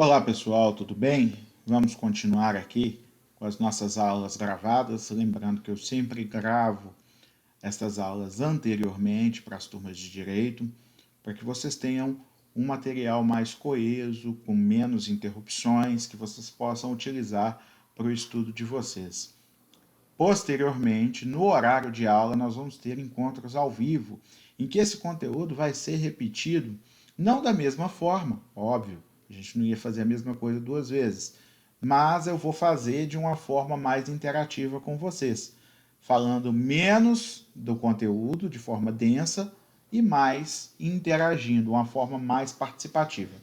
Olá pessoal, tudo bem? Vamos continuar aqui com as nossas aulas gravadas. Lembrando que eu sempre gravo estas aulas anteriormente para as turmas de direito, para que vocês tenham um material mais coeso, com menos interrupções, que vocês possam utilizar para o estudo de vocês. Posteriormente, no horário de aula, nós vamos ter encontros ao vivo, em que esse conteúdo vai ser repetido, não da mesma forma, óbvio, a gente não ia fazer a mesma coisa duas vezes, mas eu vou fazer de uma forma mais interativa com vocês, falando menos do conteúdo de forma densa e mais interagindo, uma forma mais participativa.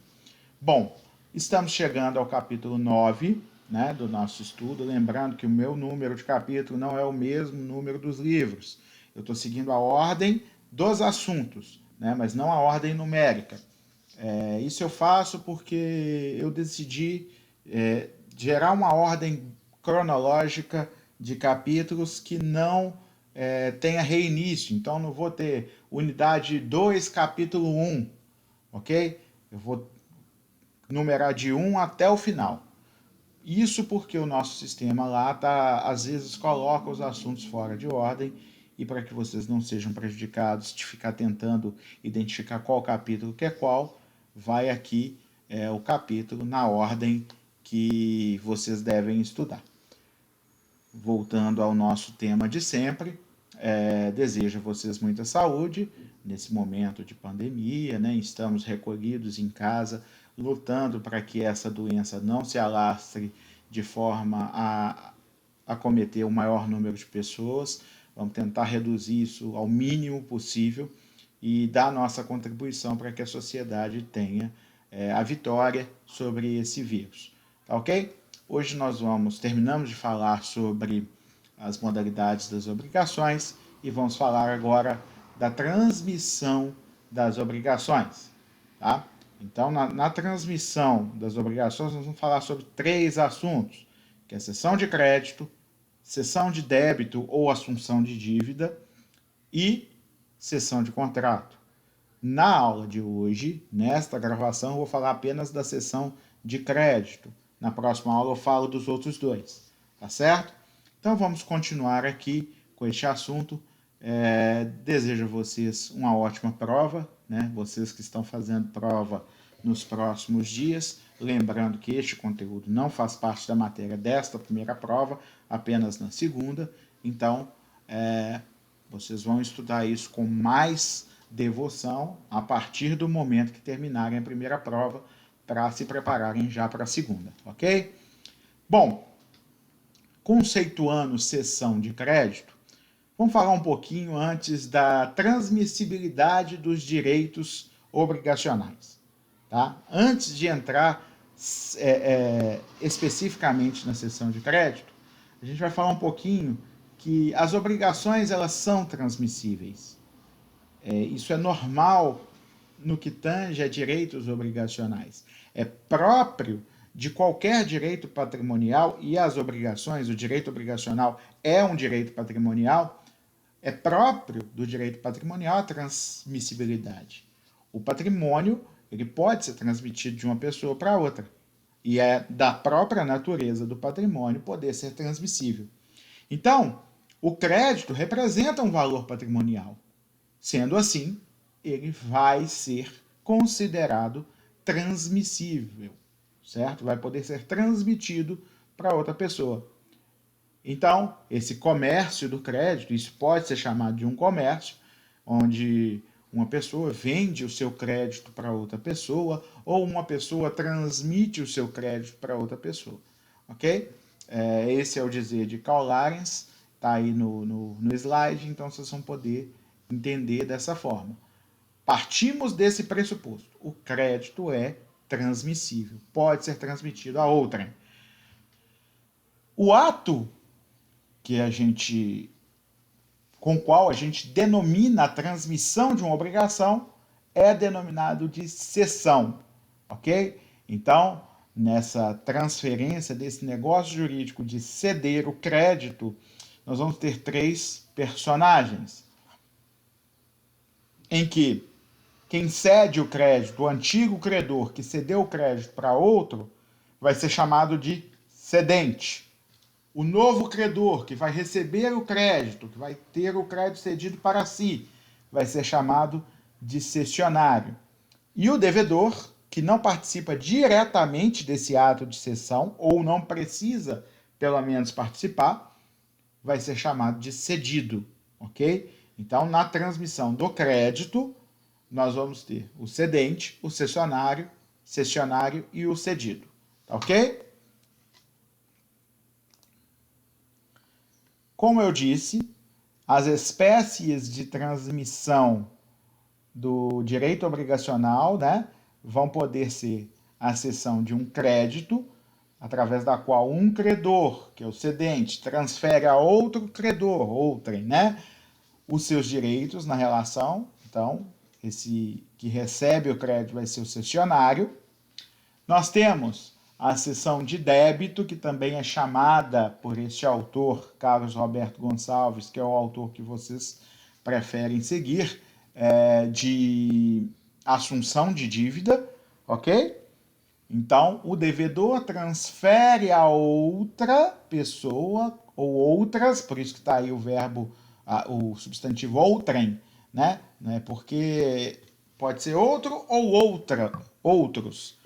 Bom, estamos chegando ao capítulo 9, né, do nosso estudo. Lembrando que o meu número de capítulo não é o mesmo número dos livros. Eu estou seguindo a ordem dos assuntos, né, mas não a ordem numérica. Isso eu faço porque eu decidi gerar uma ordem cronológica de capítulos que não tenha reinício. Então, não vou ter unidade 2, capítulo 1, ok? Eu vou numerar de 1 até o final. Isso porque o nosso sistema lá às vezes coloca os assuntos fora de ordem, e para que vocês não sejam prejudicados de ficar tentando identificar qual capítulo que é qual, vai aqui o capítulo na ordem que vocês devem estudar. Voltando ao nosso tema de sempre, desejo a vocês muita saúde nesse momento de pandemia, né? Estamos recolhidos em casa, lutando para que essa doença não se alastre de forma a acometer o maior número de pessoas. Vamos tentar reduzir isso ao mínimo possível e dar nossa contribuição para que a sociedade tenha a vitória sobre esse vírus. Tá ok? Hoje nós terminamos de falar sobre as modalidades das obrigações e vamos falar agora da transmissão das obrigações. Tá? Então, na transmissão das obrigações, nós vamos falar sobre 3 assuntos, que é cessão de crédito, cessão de débito ou assunção de dívida e cessão de contrato. Na aula de hoje, nesta gravação, eu vou falar apenas da cessão de crédito. Na próxima aula eu falo dos outros 2, tá certo? Então vamos continuar aqui com este assunto. Desejo a vocês uma ótima prova, né? Vocês que estão fazendo prova nos próximos dias. Lembrando que este conteúdo não faz parte da matéria desta primeira prova, apenas na segunda. Então, vocês vão estudar isso com mais devoção a partir do momento que terminarem a primeira prova, para se prepararem já para a segunda, ok? Bom, conceituando cessão de crédito, vamos falar um pouquinho antes da transmissibilidade dos direitos obrigacionais. Tá? Antes de entrar especificamente na cessão de crédito, a gente vai falar um pouquinho que as obrigações elas são transmissíveis. Isso é normal no que tange a direitos obrigacionais. É próprio de qualquer direito patrimonial, e as obrigações, o direito obrigacional é um direito patrimonial, é próprio do direito patrimonial a transmissibilidade. O patrimônio ele pode ser transmitido de uma pessoa para outra, e é da própria natureza do patrimônio poder ser transmissível. Então, o crédito representa um valor patrimonial. Sendo assim, ele vai ser considerado transmissível, certo? Vai poder ser transmitido para outra pessoa. Então, esse comércio do crédito, isso pode ser chamado de um comércio, onde uma pessoa vende o seu crédito para outra pessoa, ou uma pessoa transmite o seu crédito para outra pessoa, ok? Esse é o dizer de Karl Larens, está aí no slide, então vocês vão poder entender dessa forma. Partimos desse pressuposto. O crédito é transmissível, pode ser transmitido a outrem. O ato com o qual a gente denomina a transmissão de uma obrigação é denominado de cessão, ok? Então, nessa transferência desse negócio jurídico de ceder o crédito, nós vamos ter 3 personagens, em que quem cede o crédito, o antigo credor que cedeu o crédito para outro, vai ser chamado de cedente. O novo credor que vai receber o crédito, que vai ter o crédito cedido para si, vai ser chamado de cessionário. E o devedor, que não participa diretamente desse ato de cessão, ou não precisa, pelo menos, participar, vai ser chamado de cedido, ok? Então, na transmissão do crédito, nós vamos ter o cedente, o cessionário e o cedido, tá ok? Como eu disse, as espécies de transmissão do direito obrigacional, né, vão poder ser a cessão de um crédito, através da qual um credor, que é o cedente, transfere a outro credor, outrem, né, os seus direitos na relação. Então, esse que recebe o crédito vai ser o cessionário. Nós temos a cessão de débito, que também é chamada por este autor, Carlos Roberto Gonçalves, que é o autor que vocês preferem seguir, de assunção de dívida, ok? Então, o devedor transfere a outra pessoa, ou outras, por isso que está aí o verbo, o substantivo outrem, né? Porque pode ser outro ou outra, outros,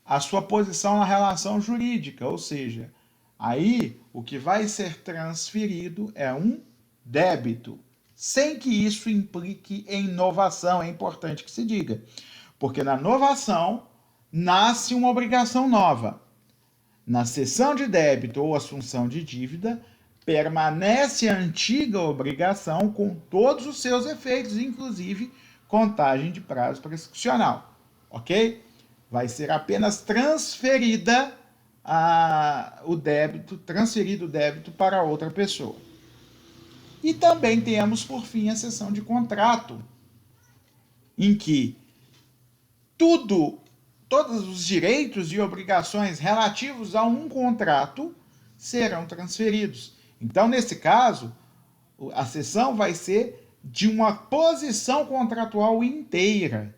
a sua posição na relação jurídica, ou seja, aí o que vai ser transferido é um débito, sem que isso implique em novação, é importante que se diga, porque na novação nasce uma obrigação nova. Na cessão de débito ou assunção de dívida, permanece a antiga obrigação com todos os seus efeitos, inclusive contagem de prazo prescricional, ok? Vai ser apenas transferido o débito para outra pessoa. E também temos, por fim, a cessão de contrato, em que todos os direitos e obrigações relativos a um contrato serão transferidos. Então, nesse caso, a cessão vai ser de uma posição contratual inteira.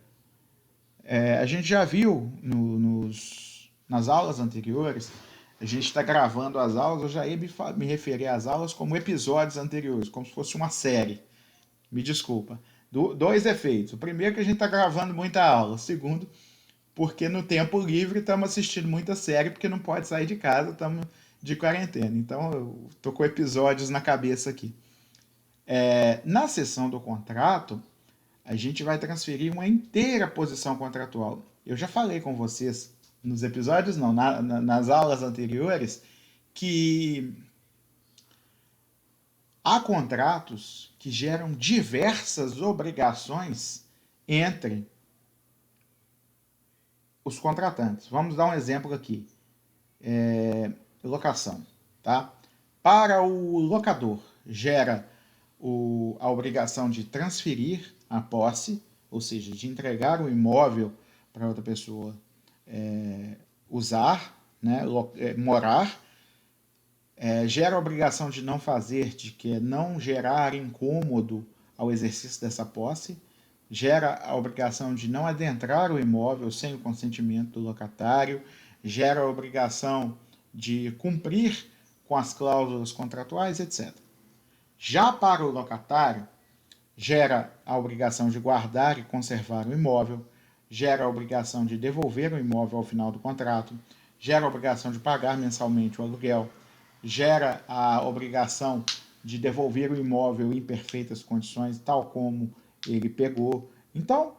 A gente já viu nas aulas anteriores, a gente está gravando as aulas, eu já ia me referir às aulas como episódios anteriores, como se fosse uma série. Me desculpa. Dois efeitos. O primeiro, que a gente está gravando muita aula. O segundo, porque no tempo livre estamos assistindo muita série, porque não pode sair de casa, estamos de quarentena. Então, eu estou com episódios na cabeça aqui. Na sessão do contrato, a gente vai transferir uma inteira posição contratual. Eu já falei com vocês nos episódios, não, nas aulas anteriores, que há contratos que geram diversas obrigações entre os contratantes. Vamos dar um exemplo aqui. Locação, tá? Para o locador, gera a obrigação de transferir a posse, ou seja, de entregar o imóvel para outra pessoa usar, né, morar. Gera a obrigação de não fazer, de que não gerar incômodo ao exercício dessa posse. Gera a obrigação de não adentrar o imóvel sem o consentimento do locatário. Gera a obrigação de cumprir com as cláusulas contratuais, etc. Já para o locatário, gera a obrigação de guardar e conservar o imóvel, gera a obrigação de devolver o imóvel ao final do contrato, gera a obrigação de pagar mensalmente o aluguel, gera a obrigação de devolver o imóvel em perfeitas condições, tal como ele pegou. Então,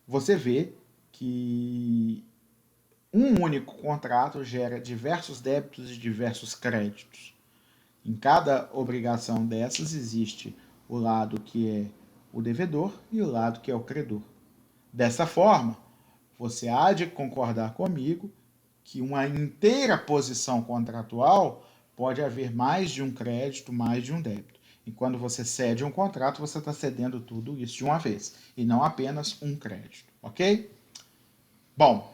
você vê que um único contrato gera diversos débitos e diversos créditos. Em cada obrigação dessas existe o lado que é o devedor e o lado que é o credor. Dessa forma, você há de concordar comigo que uma inteira posição contratual pode haver mais de um crédito, mais de um débito. E quando você cede um contrato, você está cedendo tudo isso de uma vez, e não apenas um crédito, ok? Bom,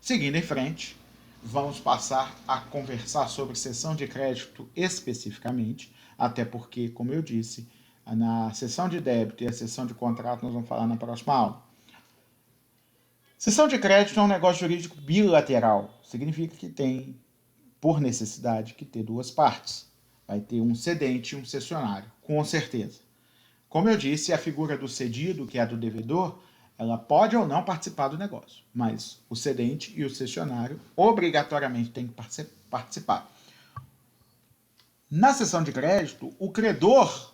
seguindo em frente, vamos passar a conversar sobre cessão de crédito especificamente, até porque, como eu disse, na sessão de débito e a sessão de contrato nós vamos falar na próxima aula. Sessão de crédito é um negócio jurídico bilateral. Significa que tem, por necessidade, que ter duas partes. Vai ter um cedente e um cessionário, com certeza. Como eu disse, a figura do cedido, que é a do devedor, ela pode ou não participar do negócio, mas o cedente e o cessionário obrigatoriamente têm que participar. Na sessão de crédito, o credor,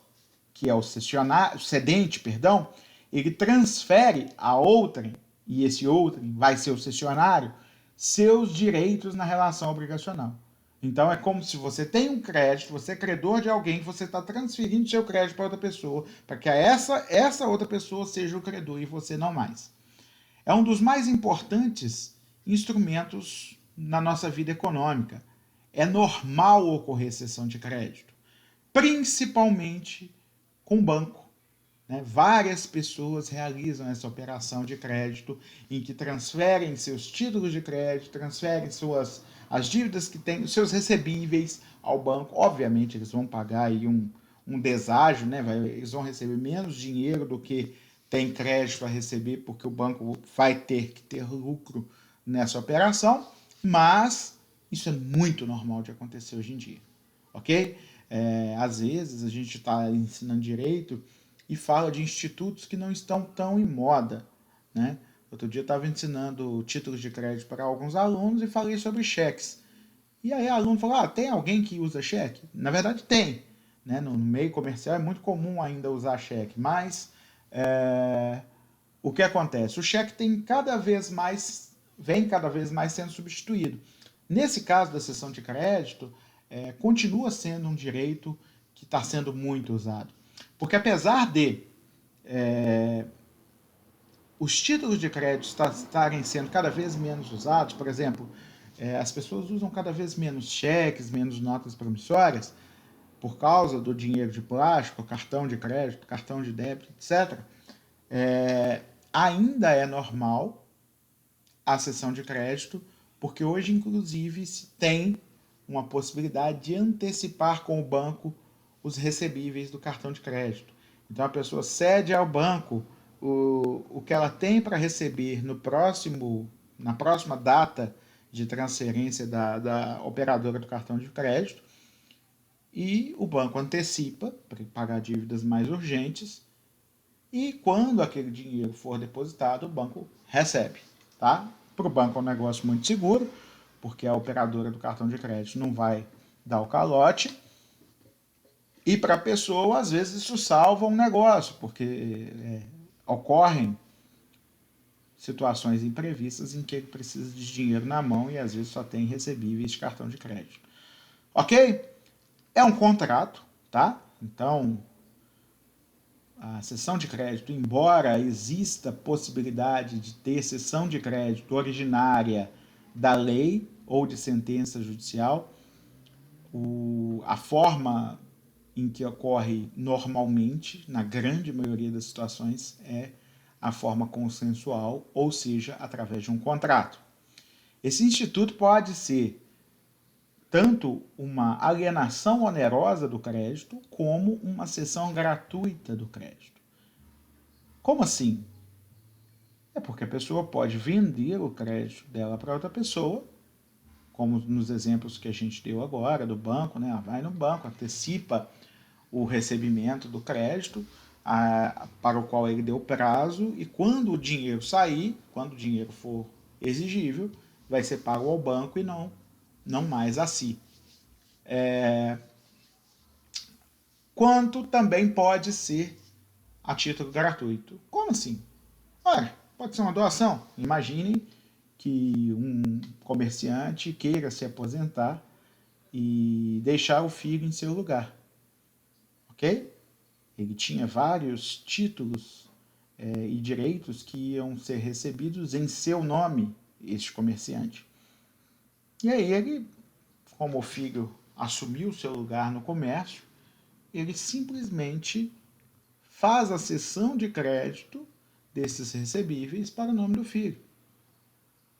que é o cedente, ele transfere a outrem, e esse outrem vai ser o cessionário, seus direitos na relação obrigacional. Então é como se você tem um crédito, você é credor de alguém, você está transferindo seu crédito para outra pessoa, para que essa outra pessoa seja o credor e você não mais. É um dos mais importantes instrumentos na nossa vida econômica. É normal ocorrer cessão de crédito, principalmente com banco. Várias pessoas realizam essa operação de crédito em que transferem seus títulos de crédito, transferem as dívidas que têm, os seus recebíveis ao banco. Obviamente, eles vão pagar aí um deságio, eles vão receber menos dinheiro do que tem crédito a receber, porque o banco vai ter que ter lucro nessa operação, mas isso é muito normal de acontecer hoje em dia, ok? Às vezes a gente está ensinando direito e fala de institutos que não estão tão em moda, né? Outro dia eu estava ensinando títulos de crédito para alguns alunos e falei sobre cheques. E aí o aluno falou, tem alguém que usa cheque? Na verdade tem, né? No meio comercial é muito comum ainda usar cheque, mas o que acontece? O cheque vem cada vez mais sendo substituído. Nesse caso da cessão de crédito, continua sendo um direito que está sendo muito usado. Porque apesar de os títulos de crédito estarem sendo cada vez menos usados, por exemplo, as pessoas usam cada vez menos cheques, menos notas promissórias, por causa do dinheiro de plástico, cartão de crédito, cartão de débito, etc., ainda é normal a cessão de crédito, porque hoje, inclusive, se tem uma possibilidade de antecipar com o banco os recebíveis do cartão de crédito. Então, a pessoa cede ao banco o que ela tem para receber na próxima data de transferência da operadora do cartão de crédito, e o banco antecipa para pagar dívidas mais urgentes, e quando aquele dinheiro for depositado, o banco recebe. Tá? Para o banco é um negócio muito seguro, porque a operadora do cartão de crédito não vai dar o calote. E para a pessoa, às vezes, isso salva um negócio, porque ocorrem situações imprevistas em que ele precisa de dinheiro na mão e às vezes só tem recebíveis de cartão de crédito. Ok? É um contrato, tá? Então, a cessão de crédito, embora exista possibilidade de ter cessão de crédito originária da lei ou de sentença judicial, a forma em que ocorre normalmente, na grande maioria das situações, é a forma consensual, ou seja, através de um contrato. Esse instituto pode ser tanto uma alienação onerosa do crédito, como uma cessão gratuita do crédito. Como assim? É porque a pessoa pode vender o crédito dela para outra pessoa, como nos exemplos que a gente deu agora do banco, né? Vai no banco, antecipa o recebimento do crédito para o qual ele deu prazo, e quando o dinheiro sair, quando o dinheiro for exigível, vai ser pago ao banco e não mais a si. Quanto também pode ser a título gratuito. Como assim? Olha, pode ser uma doação. Imagine que um comerciante queira se aposentar e deixar o filho em seu lugar. Ok? Ele tinha vários títulos e direitos que iam ser recebidos em seu nome, este comerciante. E aí ele, como o filho assumiu seu lugar no comércio, ele simplesmente faz a cessão de crédito desses recebíveis para o nome do filho.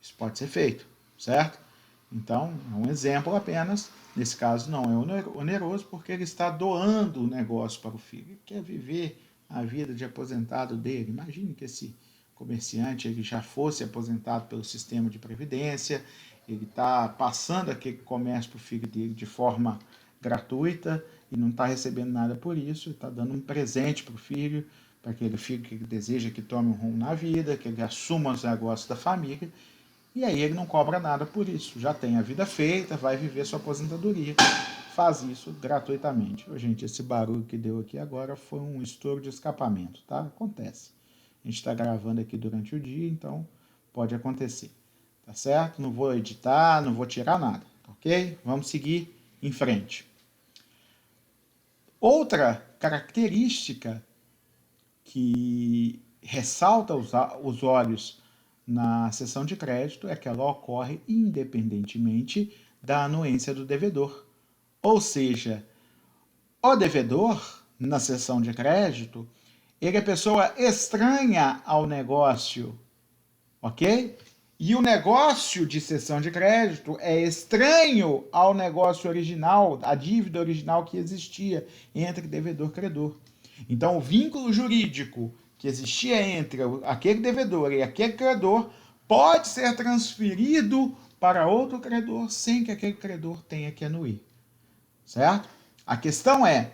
Isso pode ser feito, certo? Então, é um exemplo apenas. Nesse caso, não é oneroso, porque ele está doando o negócio para o filho. Ele quer viver a vida de aposentado dele. Imagine que esse comerciante ele já fosse aposentado pelo sistema de previdência, ele está passando aquele comércio para o filho dele de forma gratuita e não está recebendo nada por isso, está dando um presente para o filho, para aquele filho que ele deseja que tome um rumo na vida, que ele assuma os negócios da família, e aí ele não cobra nada por isso, já tem a vida feita, vai viver sua aposentadoria, faz isso gratuitamente. Oh, gente, esse barulho que deu aqui agora foi um estouro de escapamento, tá? Acontece. A gente está gravando aqui durante o dia, então pode acontecer, tá certo? Não vou editar, não vou tirar nada, ok? Vamos seguir em frente. Outra característica que ressalta os olhos na cessão de crédito é que ela ocorre independentemente da anuência do devedor. Ou seja, o devedor, na cessão de crédito, ele é pessoa estranha ao negócio, ok? E o negócio de cessão de crédito é estranho ao negócio original, à dívida original que existia entre devedor e credor. Então, o vínculo jurídico que existia entre aquele devedor e aquele credor pode ser transferido para outro credor sem que aquele credor tenha que anuir. Certo? A questão é,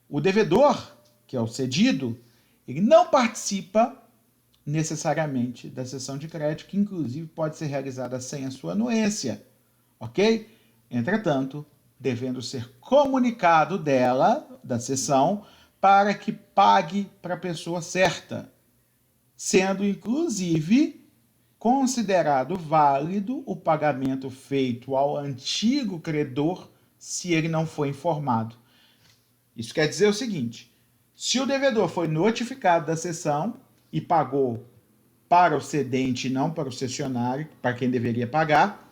o devedor, que é o cedido, ele não participa necessariamente da cessão de crédito, que inclusive pode ser realizada sem a sua anuência, ok? Entretanto, devendo ser comunicado dela, da cessão, para que pague para a pessoa certa, sendo inclusive considerado válido o pagamento feito ao antigo credor se ele não foi informado. Isso quer dizer o seguinte: se o devedor foi notificado da cessão e pagou para o cedente e não para o cessionário, para quem deveria pagar,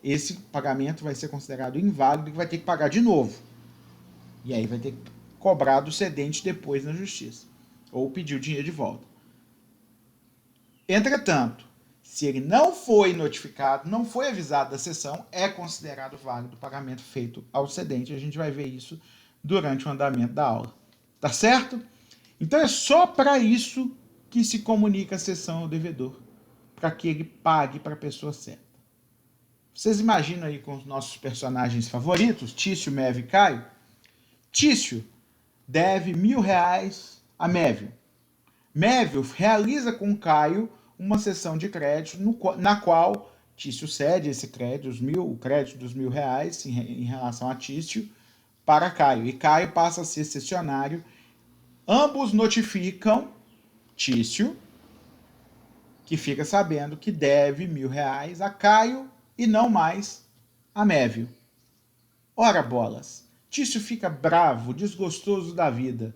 esse pagamento vai ser considerado inválido e vai ter que pagar de novo. E aí vai ter que cobrar do cedente depois na justiça, ou pedir o dinheiro de volta. Entretanto, se ele não foi notificado, não foi avisado da cessão, é considerado válido o pagamento feito ao cedente. A gente vai ver isso durante o andamento da aula. Tá certo? Então é só para isso que se comunica a cessão ao devedor, para que ele pague para a pessoa certa. Vocês imaginam aí com os nossos personagens favoritos, Tício, Mévio e Caio? Tício deve R$1.000 a Mévio. Mévio realiza com Caio uma cessão de crédito na qual Tício cede esse crédito, o crédito dos R$1.000 em relação a Tício para Caio. E Caio passa a ser cessionário. Ambos notificam Tício, que fica sabendo que deve R$1.000 a Caio e não mais a Mévio. Ora bolas, Tício fica bravo, desgostoso da vida,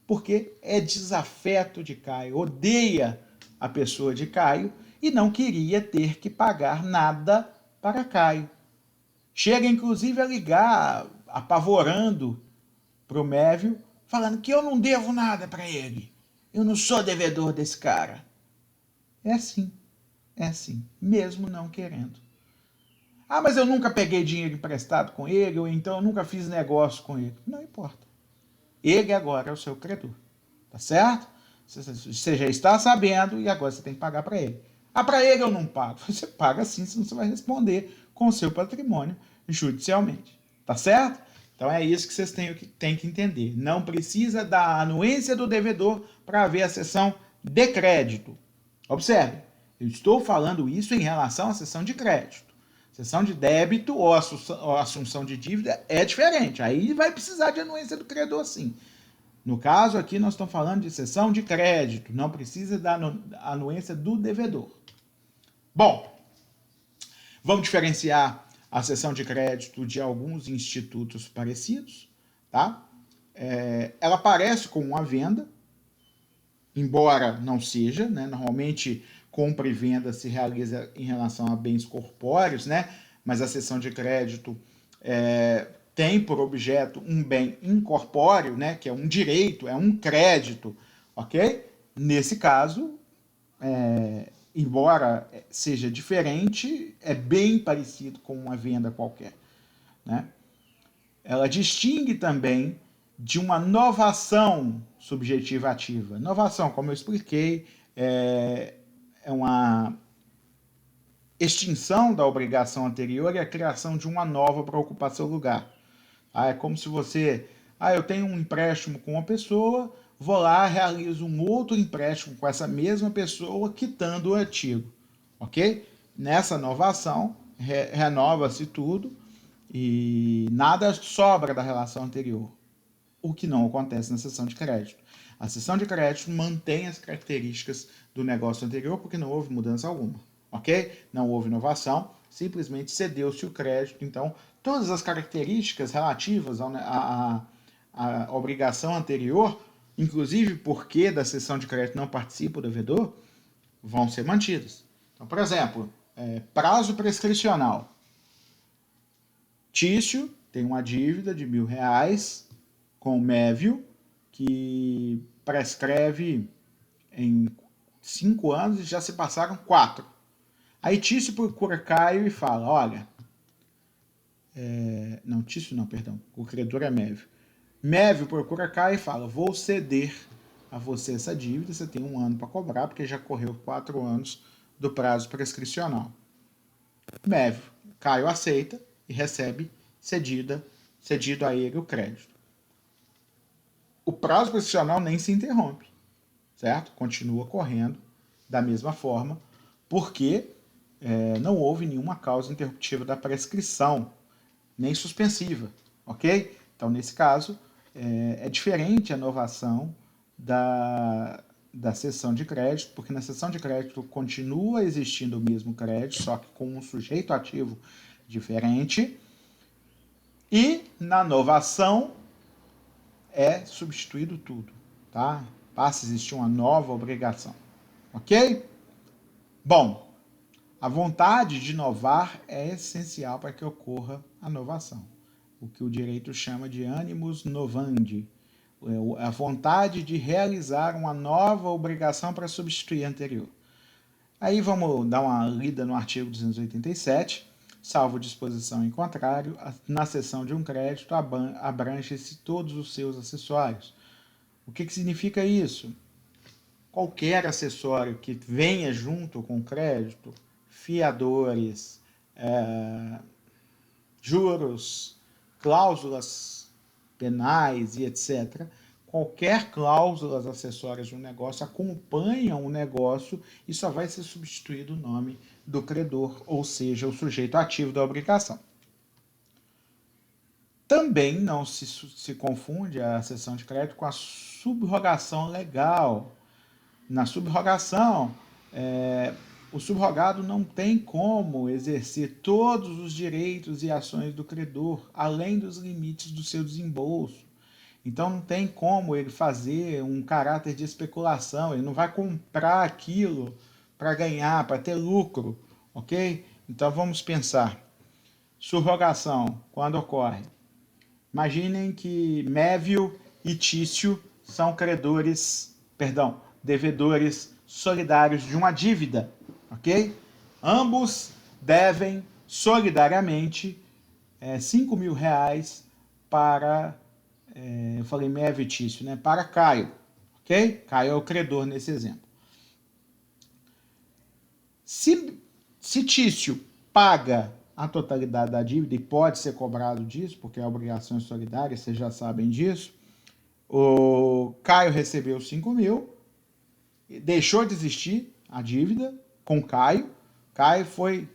porque é desafeto de Caio, odeia a pessoa de Caio e não queria ter que pagar nada para Caio. Chega inclusive a ligar, apavorando para o Mévio, falando que eu não devo nada para ele, eu não sou devedor desse cara. É assim, mesmo não querendo. Ah, mas eu nunca peguei dinheiro emprestado com ele, ou então eu nunca fiz negócio com ele. Não importa. Ele agora é o seu credor. Tá certo? Você já está sabendo e agora você tem que pagar para ele. Ah, para ele eu não pago. Você paga sim, senão você vai responder com o seu patrimônio judicialmente. Tá certo? Então é isso que vocês têm que entender. Não precisa da anuência do devedor para haver a cessão de crédito. Observe, eu estou falando isso em relação à cessão de crédito. Cessão de débito ou assunção de dívida é diferente. Aí vai precisar de anuência do credor, sim. No caso aqui, nós estamos falando de cessão de crédito. Não precisa da anuência do devedor. Bom, vamos diferenciar a cessão de crédito de alguns institutos parecidos. Tá? Ela parece com uma venda, embora não seja, né? Normalmente compra e venda se realiza em relação a bens corpóreos, né? Mas a cessão de crédito tem por objeto um bem incorpóreo, né? Que é um direito, é um crédito, ok? Nesse caso, embora seja diferente, é bem parecido com uma venda qualquer, né? Ela distingue também de uma novação subjetiva ativa. Novação, como eu expliquei, é uma extinção da obrigação anterior e a criação de uma nova para ocupar seu lugar. É como se você... eu tenho um empréstimo com uma pessoa, vou lá, realizo um outro empréstimo com essa mesma pessoa, quitando o antigo. Ok? Nessa novação, renova-se tudo e nada sobra da relação anterior, o que não acontece na cessão de crédito. A cessão de crédito mantém as características do negócio anterior porque não houve mudança alguma, ok? Não houve inovação, simplesmente cedeu-se o crédito. Então, todas as características relativas à obrigação anterior, inclusive porque da cessão de crédito não participa o devedor, vão ser mantidas. Então, por exemplo, prazo prescricional. Tício tem uma dívida de R$1.000 com o Mévio, que prescreve em 5 anos e já se passaram 4. Aí Tício procura Caio e fala, olha... Tício não, perdão. O credor é Mévio. Mévio procura Caio e fala, vou ceder a você essa dívida, você tem 1 ano para cobrar, porque já correu 4 anos do prazo prescricional. Mévio, Caio aceita e recebe cedido a ele o crédito. O prazo prescricional nem se interrompe, certo? Continua correndo da mesma forma, porque não houve nenhuma causa interruptiva da prescrição, nem suspensiva, ok? Então, nesse caso, é diferente a novação da cessão de crédito, porque na cessão de crédito continua existindo o mesmo crédito, só que com um sujeito ativo diferente, e na novação é substituído tudo, tá? Passa a existir uma nova obrigação, ok? Bom, a vontade de inovar é essencial para que ocorra a novação, o que o direito chama de animus novandi, a vontade de realizar uma nova obrigação para substituir a anterior. Aí vamos dar uma lida no artigo 287, salvo disposição em contrário, na cessão de um crédito abrange-se todos os seus acessórios. O que significa isso? Qualquer acessório que venha junto com o crédito, fiadores, juros, cláusulas penais e etc., qualquer cláusulas acessórias de um negócio acompanham o negócio e só vai ser substituído o nome do credor, ou seja, o sujeito ativo da obrigação. Também não se confunde a cessão de crédito com a subrogação legal. Na subrogação, o subrogado não tem como exercer todos os direitos e ações do credor, além dos limites do seu desembolso. Então não tem como ele fazer um caráter de especulação, ele não vai comprar aquilo para ganhar, para ter lucro, ok? Então vamos pensar. Subrogação, quando ocorre? Imaginem que Mévio e Tício são devedores solidários de uma dívida, ok? Ambos devem solidariamente R$5.000 para, eu falei Mévio e Tício, né? Para Caio, ok? Caio é o credor nesse exemplo. Se Tício paga a totalidade da dívida e pode ser cobrado disso, porque a obrigação é solidária, vocês já sabem disso, o Caio recebeu 5.000, deixou de existir a dívida com Caio foi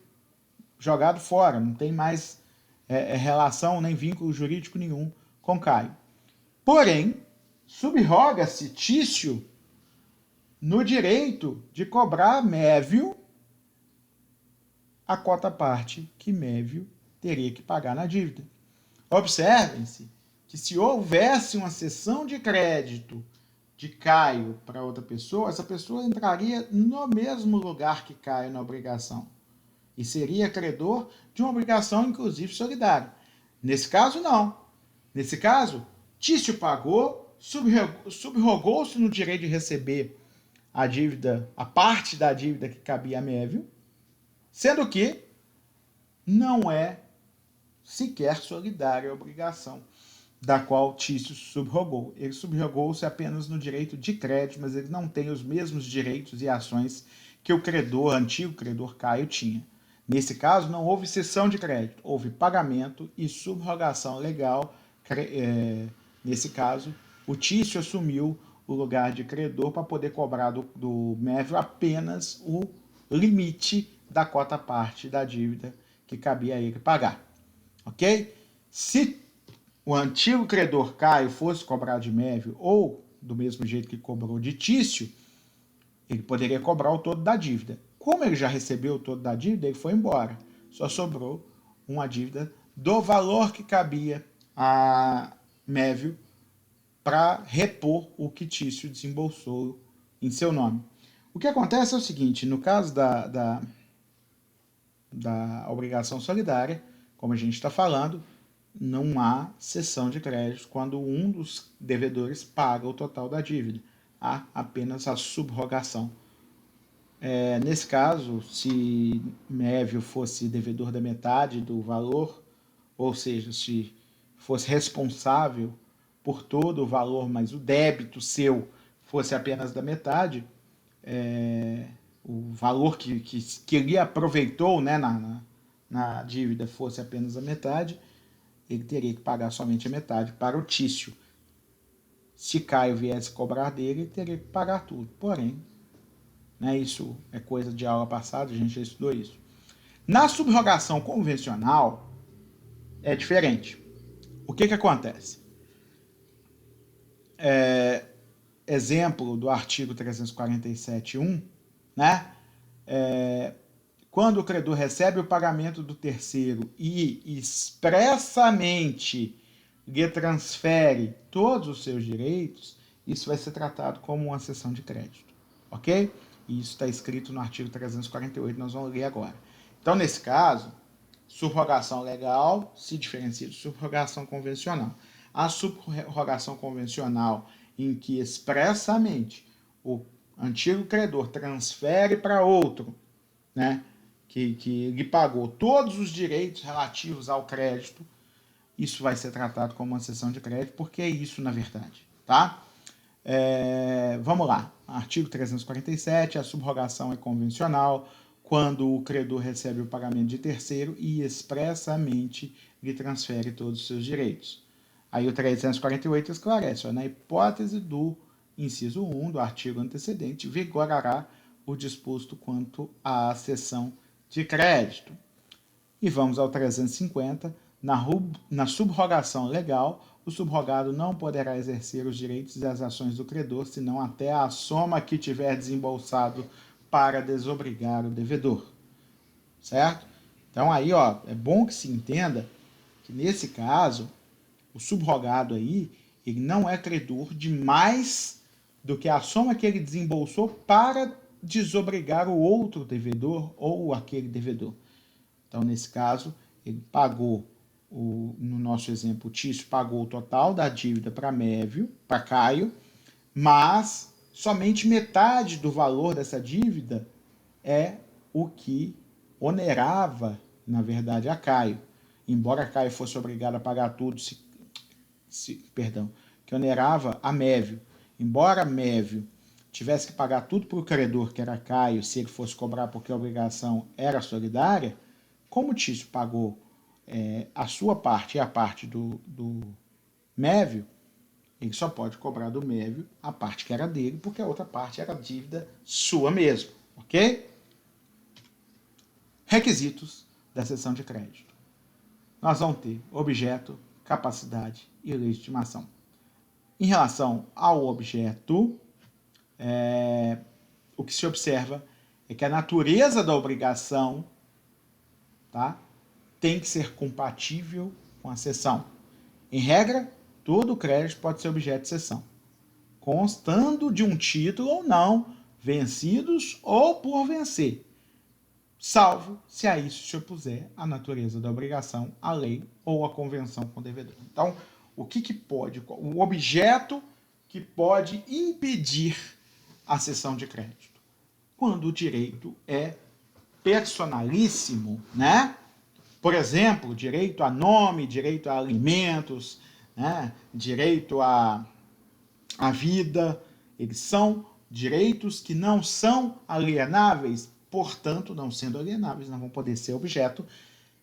jogado fora, não tem mais relação nem vínculo jurídico nenhum com Caio. Porém, subroga-se Tício no direito de cobrar Mévio a cota-parte que Mévio teria que pagar na dívida. Observem-se que se houvesse uma cessão de crédito de Caio para outra pessoa, essa pessoa entraria no mesmo lugar que Caio na obrigação e seria credor de uma obrigação, inclusive, solidária. Nesse caso, não. Nesse caso, Tício pagou, subrogou-se no direito de receber a parte da dívida que cabia a Mévio, sendo que não é sequer solidária a obrigação da qual Tício subrogou. Ele subrogou-se apenas no direito de crédito, mas ele não tem os mesmos direitos e ações que o credor, antigo credor Caio, tinha. Nesse caso, não houve cessão de crédito, houve pagamento e subrogação legal. Nesse caso, o Tício assumiu o lugar de credor para poder cobrar do Mévio apenas o limite da cota parte da dívida que cabia a ele pagar. Ok? Se o antigo credor Caio fosse cobrar de Mévio, ou do mesmo jeito que cobrou de Tício, ele poderia cobrar o todo da dívida. Como ele já recebeu o todo da dívida, ele foi embora. Só sobrou uma dívida do valor que cabia a Mévio para repor o que Tício desembolsou em seu nome. O que acontece é o seguinte, no caso da obrigação solidária, como a gente está falando, não há cessão de crédito quando um dos devedores paga o total da dívida. Há apenas a subrogação. Nesse caso, se Mévio fosse devedor da metade do valor, ou seja, se fosse responsável por todo o valor, mas o débito seu fosse apenas da metade, o valor que ele aproveitou, né, na dívida fosse apenas a metade, ele teria que pagar somente a metade para o Tício. Se Caio viesse cobrar dele, ele teria que pagar tudo. Porém, né, isso é coisa de aula passada, a gente já estudou isso. Na subrogação convencional, é diferente. O que acontece? Exemplo do artigo 347.1, né? Quando o credor recebe o pagamento do terceiro e expressamente lhe transfere todos os seus direitos, isso vai ser tratado como uma cessão de crédito, ok? E isso está escrito no artigo 348, nós vamos ler agora. Então, nesse caso, subrogação legal se diferencia de subrogação convencional. A subrogação convencional, em que expressamente o antigo credor transfere para outro, né, que lhe pagou todos os direitos relativos ao crédito, isso vai ser tratado como uma cessão de crédito, porque é isso na verdade, tá? Vamos lá, artigo 347, a subrogação é convencional quando o credor recebe o pagamento de terceiro e expressamente lhe transfere todos os seus direitos. Aí o 348 esclarece, na hipótese do inciso 1 do artigo antecedente, vigorará o disposto quanto à cessão de crédito. E vamos ao 350, na subrogação legal, o subrogado não poderá exercer os direitos e as ações do credor, senão até a soma que tiver desembolsado para desobrigar o devedor. Certo? Então aí, é bom que se entenda que nesse caso, o subrogado aí, ele não é credor de mais do que a soma que ele desembolsou para desobrigar o outro devedor ou aquele devedor. Então, nesse caso, ele pagou, no nosso exemplo, o Tício pagou o total da dívida para Mévio, para Caio, mas somente metade do valor dessa dívida é o que onerava, na verdade, a Caio. Embora Caio fosse obrigado a pagar tudo, que onerava a Mévio. Embora Mévio tivesse que pagar tudo para o credor, que era Caio, se ele fosse cobrar porque a obrigação era solidária, como o Tício pagou a sua parte e a parte do Mévio, ele só pode cobrar do Mévio a parte que era dele, porque a outra parte era dívida sua mesmo, ok? Requisitos da cessão de crédito. Nós vamos ter objeto, capacidade e legitimação. Em relação ao objeto, o que se observa é que a natureza da obrigação, tá, tem que ser compatível com a cessão. Em regra, todo crédito pode ser objeto de cessão, constando de um título ou não, vencidos ou por vencer, salvo se a isso se opuser a natureza da obrigação, a lei ou a convenção com o devedor. Então, o objeto que pode impedir a cessão de crédito? Quando o direito é personalíssimo, né? Por exemplo, direito a nome, direito a alimentos, né? Direito à vida, eles são direitos que não são alienáveis, portanto, não sendo alienáveis, não vão poder ser objeto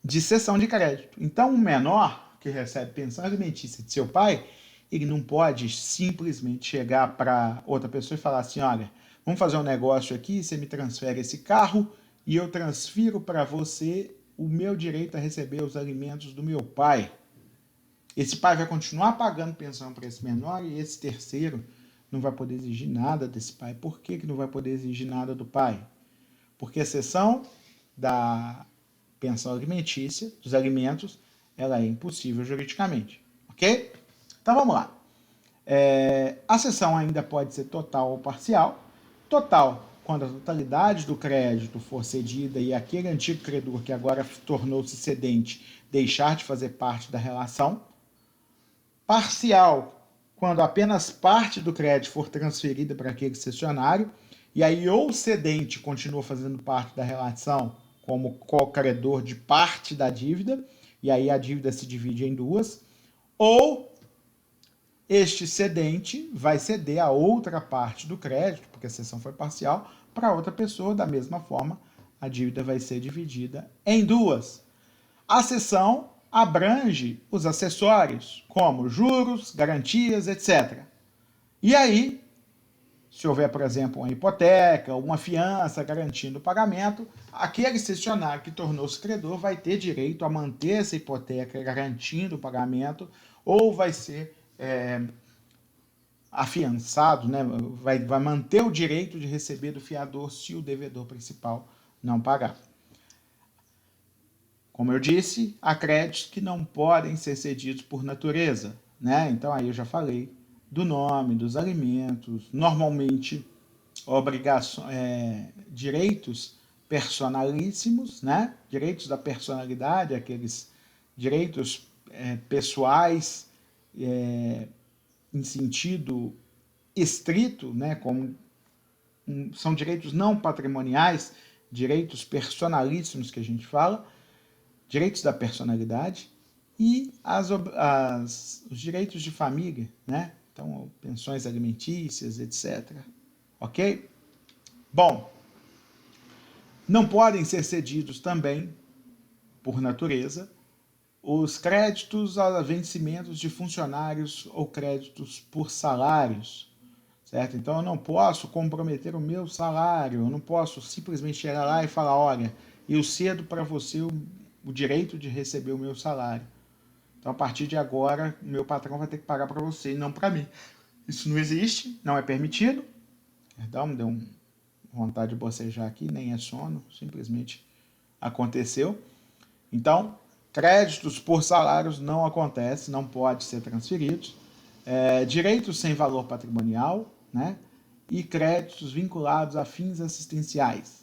de cessão de crédito. Então, um menor que recebe pensão alimentícia de seu pai, ele não pode simplesmente chegar para outra pessoa e falar assim, olha, vamos fazer um negócio aqui, você me transfere esse carro e eu transfiro para você o meu direito a receber os alimentos do meu pai. Esse pai vai continuar pagando pensão para esse menor e esse terceiro não vai poder exigir nada desse pai. Por que não vai poder exigir nada do pai? Porque a cessão da pensão alimentícia, dos alimentos, ela é impossível juridicamente. Ok? Então vamos lá. A cessão ainda pode ser total ou parcial. Total, quando a totalidade do crédito for cedida e aquele antigo credor que agora tornou-se cedente deixar de fazer parte da relação. Parcial, quando apenas parte do crédito for transferida para aquele cessionário, e aí ou o cedente continua fazendo parte da relação como co-credor de parte da dívida, e aí a dívida se divide em duas, ou este cedente vai ceder a outra parte do crédito, porque a cessão foi parcial, para outra pessoa, da mesma forma, a dívida vai ser dividida em duas. A cessão abrange os acessórios, como juros, garantias, etc. E aí, se houver, por exemplo, uma hipoteca, uma fiança garantindo o pagamento, aquele cessionário que tornou-se credor vai ter direito a manter essa hipoteca garantindo o pagamento, ou vai ser afiançado, né? vai manter o direito de receber do fiador se o devedor principal não pagar. Como eu disse, há créditos que não podem ser cedidos por natureza, né? Então aí eu já falei do nome, dos alimentos, normalmente direitos personalíssimos, né? Direitos da personalidade, aqueles direitos pessoais em sentido estrito, né? Como são direitos não patrimoniais, direitos personalíssimos que a gente fala, direitos da personalidade e os direitos de família, né? Então, pensões alimentícias, etc. Ok? Bom, não podem ser cedidos também, por natureza, os créditos a vencimentos de funcionários ou créditos por salários, certo? Então, eu não posso comprometer o meu salário, eu não posso simplesmente chegar lá e falar, olha, eu cedo para você o direito de receber o meu salário. Então, a partir de agora, o meu patrão vai ter que pagar para você e não para mim. Isso não existe, não é permitido. Perdão, me deu vontade de bocejar aqui, nem é sono, simplesmente aconteceu. Então, créditos por salários não acontece, não pode ser transferidos. Direitos sem valor patrimonial, né? E créditos vinculados a fins assistenciais.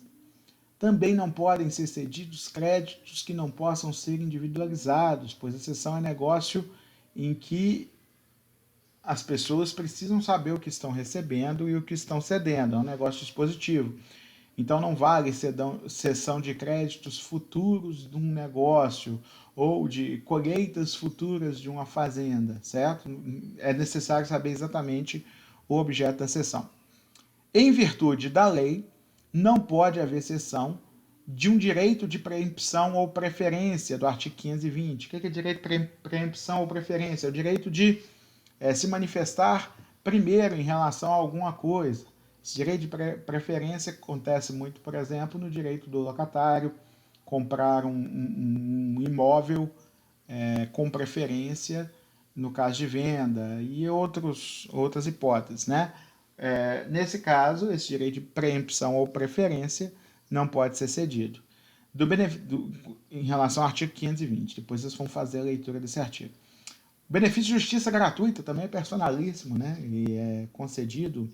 Também não podem ser cedidos créditos que não possam ser individualizados, pois a cessão é negócio em que as pessoas precisam saber o que estão recebendo e o que estão cedendo, é um negócio dispositivo. Então não vale cessão de créditos futuros de um negócio ou de colheitas futuras de uma fazenda, certo? É necessário saber exatamente o objeto da cessão. Em virtude da lei, não pode haver cessão de um direito de preempção ou preferência do artigo 520. O que é direito de preempção ou preferência? É o direito de se manifestar primeiro em relação a alguma coisa. Esse direito de preferência acontece muito, por exemplo, no direito do locatário comprar um imóvel com preferência no caso de venda e outras hipóteses, né? Nesse caso, esse direito de preempção ou preferência não pode ser cedido. Em relação ao artigo 520, depois vocês vão fazer a leitura desse artigo. O benefício de justiça gratuita também é personalíssimo, né? E é concedido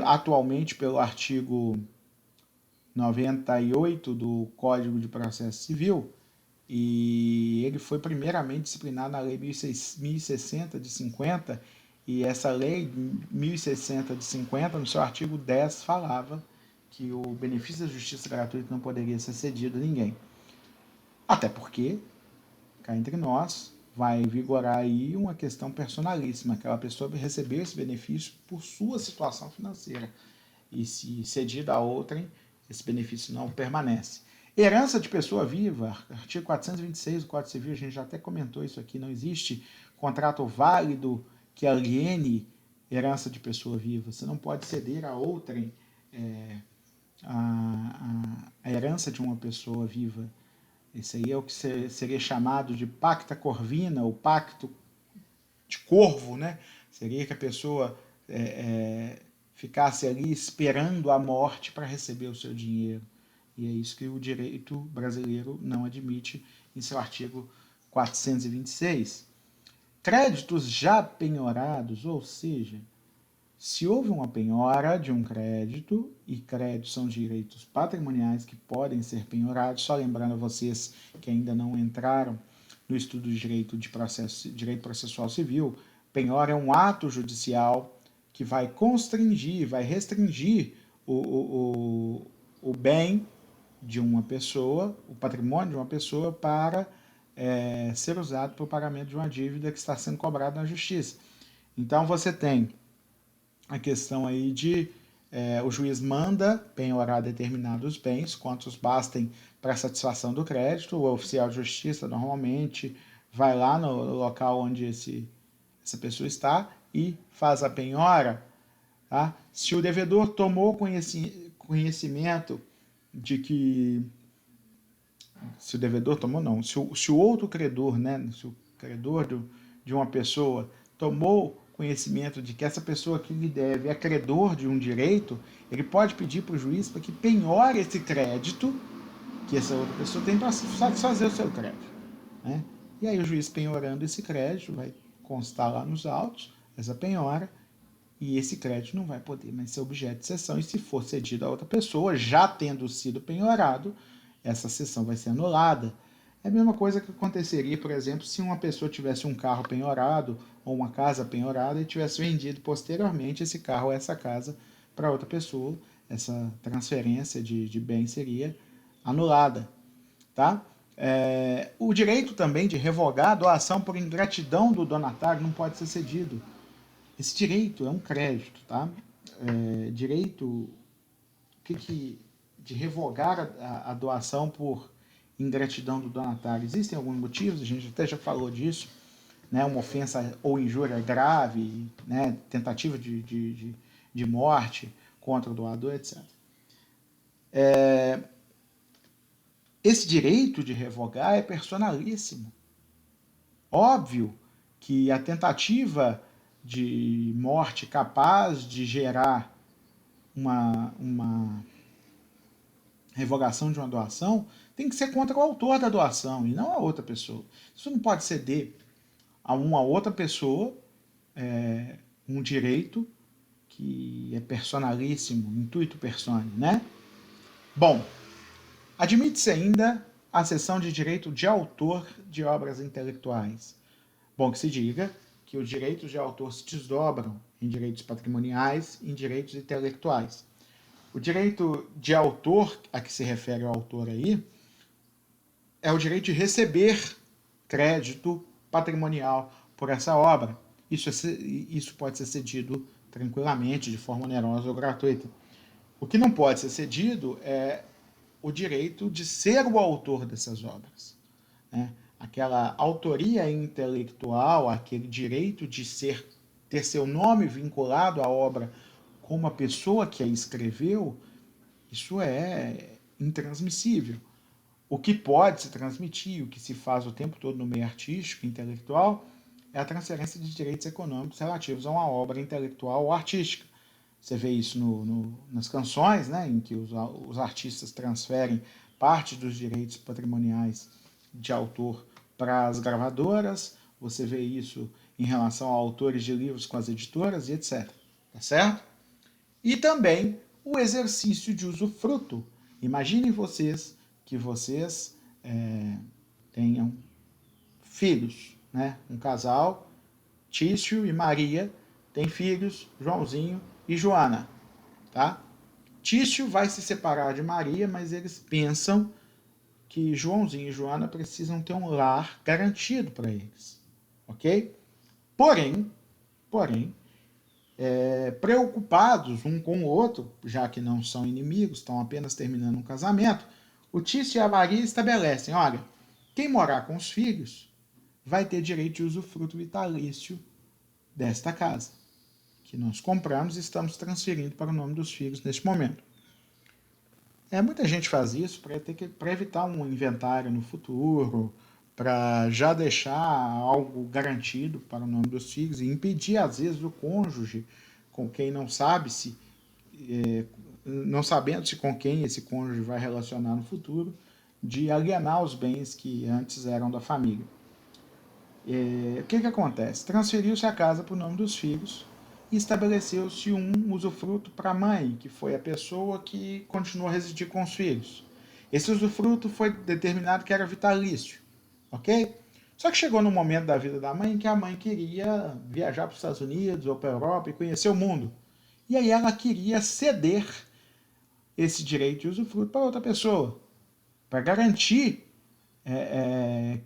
atualmente pelo artigo 98 do Código de Processo Civil, e ele foi primeiramente disciplinado na Lei 1060 de 50, E essa lei 1060 de 50, no seu artigo 10, falava que o benefício da justiça gratuita não poderia ser cedido a ninguém. Até porque, cá entre nós, vai vigorar aí uma questão personalíssima. Aquela pessoa recebeu esse benefício por sua situação financeira. E se cedido a outrem, esse benefício não permanece. Herança de pessoa viva, artigo 426 do Código Civil, a gente já até comentou isso aqui, não existe contrato válido que aliene herança de pessoa viva. Você não pode ceder a outrem a herança de uma pessoa viva. Esse aí é o que seria chamado de pacta corvina, ou pacto de corvo, né? Seria que a pessoa ficasse ali esperando a morte para receber o seu dinheiro. E é isso que o direito brasileiro não admite em seu artigo 426. Créditos já penhorados, ou seja, se houve uma penhora de um crédito, e créditos são direitos patrimoniais que podem ser penhorados, só lembrando a vocês que ainda não entraram no estudo de direito processual civil, penhora é um ato judicial que vai constringir, vai restringir o bem de uma pessoa, o patrimônio de uma pessoa, para ser usado para o pagamento de uma dívida que está sendo cobrada na justiça. Então você tem a questão aí de o juiz manda penhorar determinados bens, quantos bastem para satisfação do crédito. O oficial de justiça normalmente vai lá no local onde essa pessoa está e faz a penhora. Tá? Se o devedor tomou conhecimento de que... Se o devedor tomou, não. Se o outro credor, né, se o credor de uma pessoa tomou conhecimento de que essa pessoa que lhe deve é credor de um direito, ele pode pedir para o juiz para que penhore esse crédito que essa outra pessoa tem para satisfazer o seu crédito. Né? E aí o juiz penhorando esse crédito vai constar lá nos autos essa penhora, e esse crédito não vai poder mais ser objeto de cessão, e se for cedido a outra pessoa, já tendo sido penhorado, essa cessão vai ser anulada. É a mesma coisa que aconteceria, por exemplo, se uma pessoa tivesse um carro penhorado ou uma casa penhorada e tivesse vendido posteriormente esse carro ou essa casa para outra pessoa. Essa transferência de bem seria anulada. Tá? O direito também de revogar a doação por ingratidão do donatário não pode ser cedido. Esse direito é um crédito. Tá? Direito de revogar a doação por ingratidão do donatário. Existem alguns motivos, a gente até já falou disso, né? Uma ofensa ou injúria grave, né? Tentativa de morte contra o doador, etc. Esse direito de revogar é personalíssimo. Óbvio que a tentativa de morte capaz de gerar uma revogação de uma doação tem que ser contra o autor da doação e não a outra pessoa. Isso não pode ceder a uma outra pessoa um direito que é personalíssimo, intuito personae, né? Bom, admite-se ainda a cessão de direito de autor de obras intelectuais. Bom que se diga que os direitos de autor se desdobram em direitos patrimoniais e em direitos intelectuais. O direito de autor, a que se refere o autor aí, é o direito de receber crédito patrimonial por essa obra. Isso pode ser cedido tranquilamente, de forma onerosa ou gratuita. O que não pode ser cedido é o direito de ser o autor dessas obras. Né? Aquela autoria intelectual, aquele direito de ter seu nome vinculado à obra como a pessoa que a escreveu, isso é intransmissível. O que pode se transmitir, o que se faz o tempo todo no meio artístico e intelectual, é a transferência de direitos econômicos relativos a uma obra intelectual ou artística. Você vê isso nas canções, né, em que os artistas transferem parte dos direitos patrimoniais de autor para as gravadoras. Você vê isso em relação a autores de livros com as editoras e etc. Tá certo? E também o exercício de usufruto. Imaginem vocês que vocês tenham filhos, né? Um casal, Tício e Maria, tem filhos, Joãozinho e Joana, tá? Tício vai se separar de Maria, mas eles pensam que Joãozinho e Joana precisam ter um lar garantido para eles, ok? Porém, preocupados um com o outro, já que não são inimigos, estão apenas terminando um casamento, o Tício e a Maria estabelecem, olha, quem morar com os filhos vai ter direito de usufruto vitalício desta casa, que nós compramos e estamos transferindo para o nome dos filhos neste momento. Muita gente faz isso para evitar um inventário no futuro, para já deixar algo garantido para o nome dos filhos e impedir, às vezes, o cônjuge, com quem não sabe se, não sabendo se com quem esse cônjuge vai relacionar no futuro, de alienar os bens que antes eram da família. O que acontece? Transferiu-se a casa para o nome dos filhos e estabeleceu-se um usufruto para a mãe, que foi a pessoa que continuou a residir com os filhos. Esse usufruto foi determinado que era vitalício, ok? Só que chegou no momento da vida da mãe que a mãe queria viajar para os Estados Unidos ou para a Europa e conhecer o mundo. E aí ela queria ceder esse direito de usufruto para outra pessoa, para garantir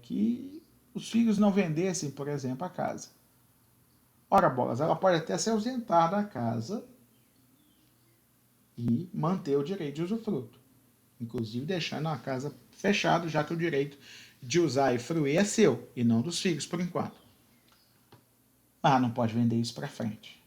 que os filhos não vendessem, por exemplo, a casa. Ora, bolas, ela pode até se ausentar da casa e manter o direito de usufruto, inclusive deixando a casa fechada, já que o direito de usar e fruir é seu e não dos filhos por enquanto. Ela não pode vender isso para frente.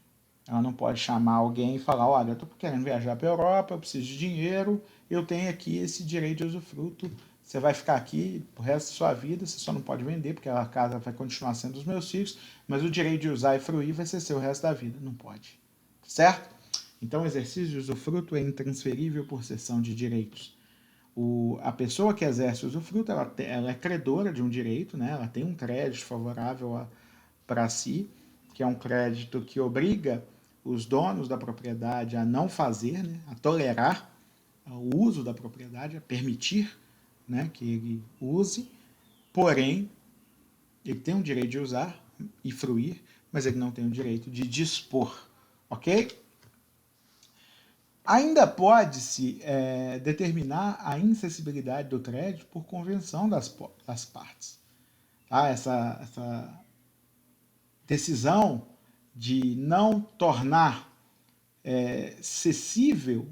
Ela não pode chamar alguém e falar, olha, eu estou querendo viajar para a Europa, eu preciso de dinheiro, eu tenho aqui esse direito de usufruto, você vai ficar aqui o resto da sua vida, você só não pode vender, porque a casa vai continuar sendo dos meus filhos, mas o direito de usar e fruir vai ser seu o resto da vida. Não pode. Certo? Então o exercício de usufruto é intransferível por cessão de direitos. A pessoa que exerce o usufruto, ela é credora de um direito, né? Ela tem um crédito favorável para si, que é um crédito que obriga os donos da propriedade a não fazer, né, a tolerar o uso da propriedade, a permitir, né, que ele use, porém, ele tem o direito de usar e fruir, mas ele não tem o direito de dispor, ok? Ainda pode-se determinar a incessibilidade do crédito por convenção das partes. Tá? Essa decisão de não tornar cedível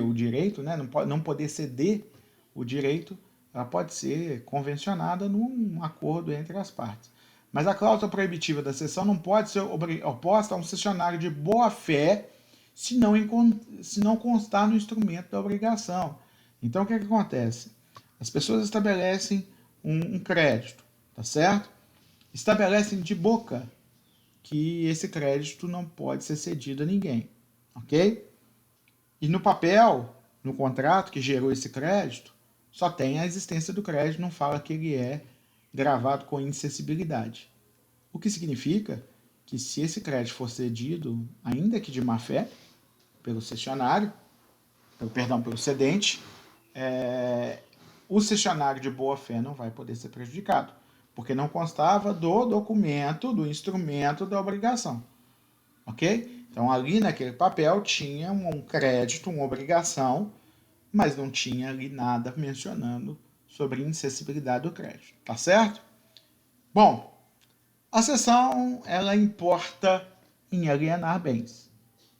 o direito, né? Não poder ceder o direito, ela pode ser convencionada num acordo entre as partes. Mas a cláusula proibitiva da cessão não pode ser oposta a um cessionário de boa-fé se não constar no instrumento da obrigação. Então, o que acontece? As pessoas estabelecem um crédito, tá certo? Estabelecem de boca que esse crédito não pode ser cedido a ninguém, ok? E no papel, no contrato que gerou esse crédito, só tem a existência do crédito, não fala que ele é gravado com incessibilidade. O que significa que se esse crédito for cedido, ainda que de má fé, pelo cessionário, pelo cedente, o cessionário de boa fé não vai poder ser prejudicado, porque não constava do documento, do instrumento da obrigação. Ok? Então, ali naquele papel tinha um crédito, uma obrigação, mas não tinha ali nada mencionando sobre incessibilidade do crédito. Tá certo? Bom, a cessão, ela importa em alienar bens.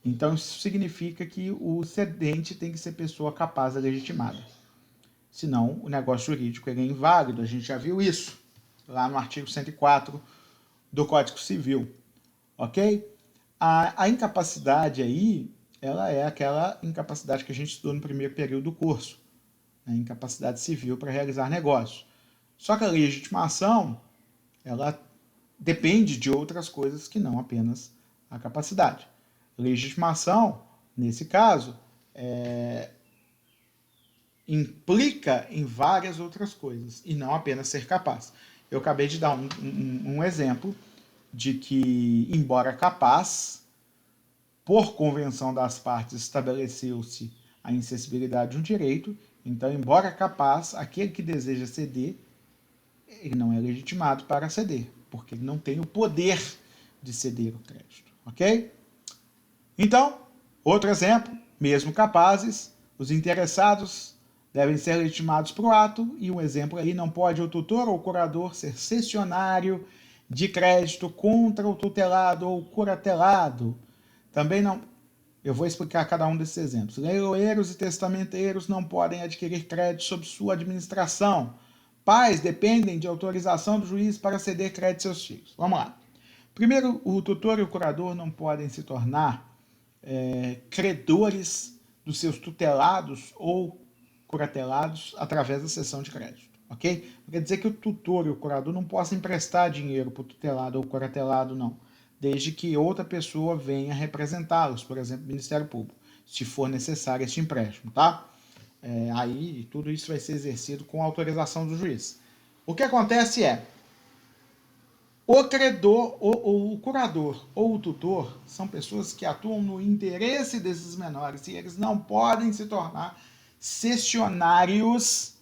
Então, isso significa que o cedente tem que ser pessoa capaz e legitimada. Senão, o negócio jurídico é inválido. A gente já viu isso lá no artigo 104 do Código Civil. Ok? A incapacidade aí, ela é aquela incapacidade que a gente estudou no primeiro período do curso. A incapacidade civil para realizar negócio. Só que a legitimação, ela depende de outras coisas que não apenas a capacidade. Legitimação, nesse caso, implica em várias outras coisas, e não apenas ser capaz. Eu acabei de dar um exemplo de que, embora capaz, por convenção das partes estabeleceu-se a incessibilidade de um direito, então, embora capaz, aquele que deseja ceder, ele não é legitimado para ceder, porque ele não tem o poder de ceder o crédito, ok? Então, outro exemplo, mesmo capazes, os interessados devem ser legitimados para o ato, e um exemplo aí, não pode o tutor ou o curador ser cessionário de crédito contra o tutelado ou curatelado. Também não... Eu vou explicar cada um desses exemplos. Leiloeiros e testamenteiros não podem adquirir crédito sob sua administração. Pais dependem de autorização do juiz para ceder crédito aos seus filhos. Vamos lá. Primeiro, o tutor e o curador não podem se tornar credores dos seus tutelados ou curatelados através da cessão de crédito, ok? Não quer dizer que o tutor e o curador não possam emprestar dinheiro para o tutelado ou curatelado, não, desde que outra pessoa venha representá-los, por exemplo, o Ministério Público, se for necessário este empréstimo, tá? Aí tudo isso vai ser exercido com autorização do juiz. O que acontece é, o credor, o curador ou o tutor são pessoas que atuam no interesse desses menores e eles não podem se tornar cessionários